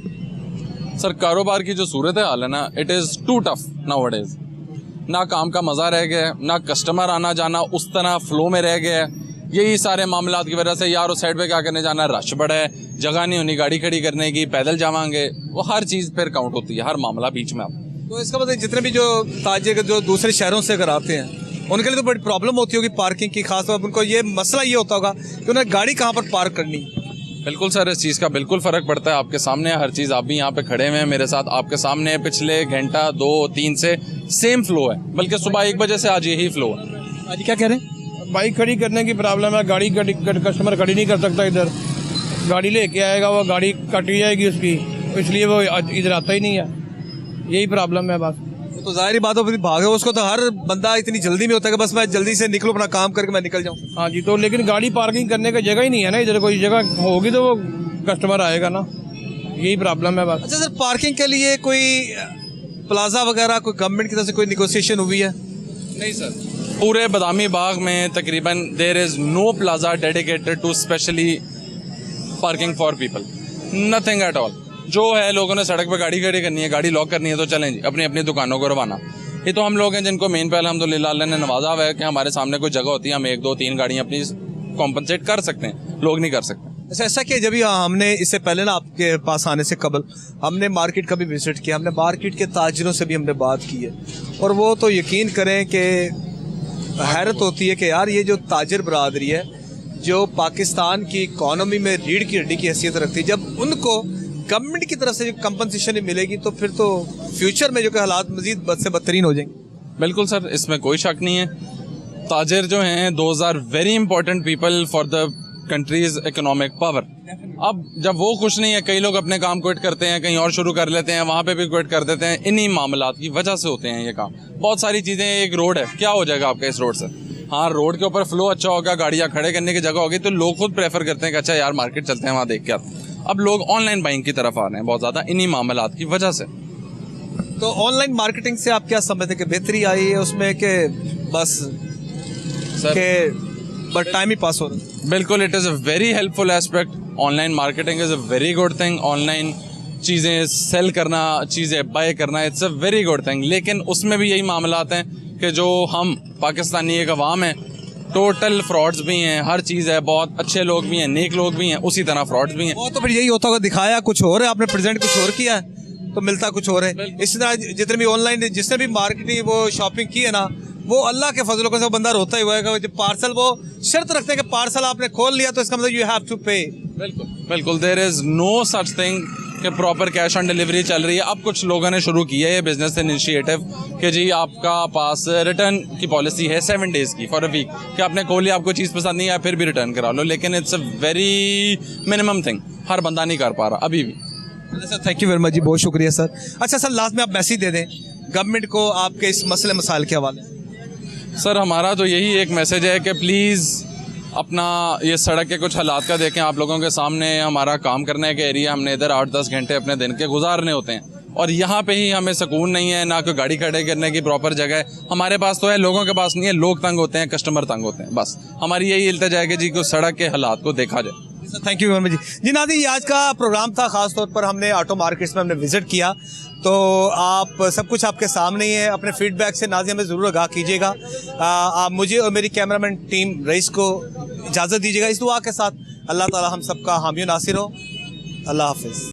सर कारोबार की जो सूरत हाल है ना, it is too tough nowadays. ना काम का मज़ा रह गया, ना कस्टमर आना जाना उस तरह फ्लो में रह गया। यही सारे मामलात की वजह से यार उस साइड पे क्या करने जाना, रश बड़ा है, जगह नहीं होनी गाड़ी खड़ी करने की, पैदल जावांगे, वो हर चीज़ फिर काउंट होती है, हर मामला बीच में। आप तो इसका मतलब जितने भी जो ताजिर जो दूसरे शहरों से अगर आते हैं उनके लिए तो बड़ी प्रॉब्लम होती होगी पार्किंग की, खासतौर पर उनको ये मसला ये होता होगा कि उन्हें गाड़ी कहाँ पर पार्क करनी। बिल्कुल सर, इस चीज़ का बिल्कुल फ़र्क पड़ता है। आपके सामने हर चीज़, आप भी यहाँ पे खड़े हुए हैं मेरे साथ, आपके सामने पिछले घंटा 2-3 से सेम फ्लो है, बल्कि सुबह 1 बजे से आज यही फ्लो है। आज क्या कह रहे हैं? बाइक खड़ी करने की प्रॉब्लम है, गाड़ी कस्टमर खड़ी नहीं कर सकता इधर, गाड़ी लेके आएगा वो गाड़ी कटी जाएगी उसकी, इसलिए वो इधर आता ही नहीं है, यही प्रॉब्लम है बस। तो जाहिर बात हो भागे उसको तो हर बंदा इतनी जल्दी में होता है कि बस मैं जल्दी से निकलूँ, अपना काम करके मैं निकल जाऊँ। हाँ जी, तो लेकिन गाड़ी पार्किंग करने का जगह ही नहीं है ना इधर, कोई जगह होगी तो वो कस्टमर आएगा ना, यही प्रॉब्लम है बस। अच्छा सर, पार्किंग के लिए कोई प्लाजा वगैरह कोई गवर्नमेंट की तरफ से कोई निगोशिएशन हुई है? नहीं सर, पूरे बादामी बाग में तकरीबन there is no plaza dedicated to specially parking for people, nothing at all. जो है लोगों ने सड़क पे गाड़ी खड़ी करनी है, गाड़ी लॉक करनी है तो चलें जी अपनी अपनी दुकानों को रवाना। ये तो हम लोग हैं जिनको मेन पहले अल्हम्दुलिल्लाह अल्लाह ने नवाजा हुआ है कि हमारे सामने कोई जगह होती है, हम 1 2 3 गाड़ियाँ अपनी कॉम्पनसेट कर सकते हैं, लोग नहीं कर सकते। अच्छा, ऐसा कि जब हमने इससे पहले ना आपके पास आने से कबल हमने मार्केट का भी विजिट किया, हमने मार्केट के ताजिरों से भी हमने बात की है, और वो तो यकीन करें कि हैरत होती है कि यार ये जो ताजिर बरादरी है जो पाकिस्तान की इकॉनमी में रीढ़ की हड्डी की हैसियत रखती है, जब उनको गवर्नमेंट की तरफ से जो कंपनसेशन नहीं मिलेगी तो फिर तो फ्यूचर में जो कि हालात मजीद बद से बदतरीन हो जाएंगे। बिल्कुल सर, इसमें कोई शक नहीं है। ताजिर जो हैं those are very important people for the country's economic power. अब जब वो खुश नहीं है, कई लोग अपने काम क्विट करते हैं, कहीं और शुरू कर लेते हैं, वहाँ पे भी क्विट कर देते हैं। इन्हीं मामलात की वजह से होते हैं ये काम। बहुत सारी चीज़ें, एक रोड है, क्या हो जाएगा आपका इस रोड से? हाँ, रोड के ऊपर फ्लो अच्छा होगा, गाड़ियाँ खड़े करने की जगह होगी तो लोग खुद प्रेफर करते हैं कि अच्छा यार मार्केट चलते हैं, वहाँ देख के आते हैं। अब लोग ऑनलाइन बाइंग की तरफ आ रहे हैं बहुत ज़्यादा, इन्हीं मामलात की वजह से। तो ऑनलाइन मार्केटिंग से आप क्या समझते हैं कि बेहतरी आई है उसमें कि बस बट टाइम ही पास हो रहा है? बिल्कुल, it is a very helpful aspect. Online marketing is a very good thing. Online चीज़ें सेल करना, चीज़ें बाय करना, it's a very good thing. लेकिन उसमें भी यही मामलात हैं कि जो हम पाकिस्तानी एक अवाम है, टोटल फ्रॉड्स भी हैं, हर चीज़ है, बहुत अच्छे लोग भी हैं, नेक लोग भी हैं, उसी तरह फ्रॉड्स भी हैं। वो तो फिर यही होता होगा, दिखाया कुछ और है, आपने प्रेजेंट कुछ और किया है तो मिलता कुछ और है। इसी तरह जितने भी ऑनलाइन जिसने भी मार्केटिंग वो शॉपिंग की है ना, वो अल्लाह के फजलों से बंदा रोता ही हुआ है। जब पार्सल वो शर्त रखते हैं कि पार्सल आपने खोल लिया तो इसका मतलब यू हैव टू पे। बिल्कुल बिल्कुल, there is no such thing कि प्रॉपर कैश ऑन डिलीवरी चल रही है। अब कुछ लोगों ने शुरू की है ये बिजनेस इनिशिएटिव कि जी आपका पास रिटर्न की पॉलिसी है 7 डेज़ की फॉर अ वीक, कि आपने खोल लिया, आपको चीज़ पसंद नहीं आया फिर भी रिटर्न करा लो। लेकिन it's a very minimum thing, हर बंदा नहीं कर पा रहा अभी भी। Sir thank you very much जी, बहुत शुक्रिया सर। अच्छा सर, लास्ट में आप मैसेज दे दें गवर्नमेंट को आपके इस मसले मसाइल के हवाले। सर हमारा तो यही एक मैसेज है कि प्लीज़ अपना ये सड़क के कुछ हालात का देखें। आप लोगों के सामने हमारा काम करने के एरिया, हमने इधर 8-10 घंटे अपने दिन के गुजारने होते हैं और यहाँ पे ही हमें सुकून नहीं है, ना कोई गाड़ी खड़े करने की प्रॉपर जगह है। हमारे पास तो है, लोगों के पास नहीं है। लोग तंग होते हैं, कस्टमर तंग होते हैं। बस हमारी यही इल्तिजा है कि जी को सड़क के हालात को देखा जाए। थैंक यू वेरी मच जी। नाज़रीन, आज का प्रोग्राम था, ख़ास तौर पर हमने ऑटो मार्केट्स में हमने विज़िट किया, तो आप सब कुछ आपके सामने ही है। अपने फीडबैक से नाज़रीन हमें ज़रूर आगाह कीजिएगा। आप मुझे और मेरी कैमरामैन टीम रईस को इजाज़त दीजिएगा इस दुआ के साथ, अल्लाह ताला हम सबका हामी नासिर हो। अल्लाह हाफिज़।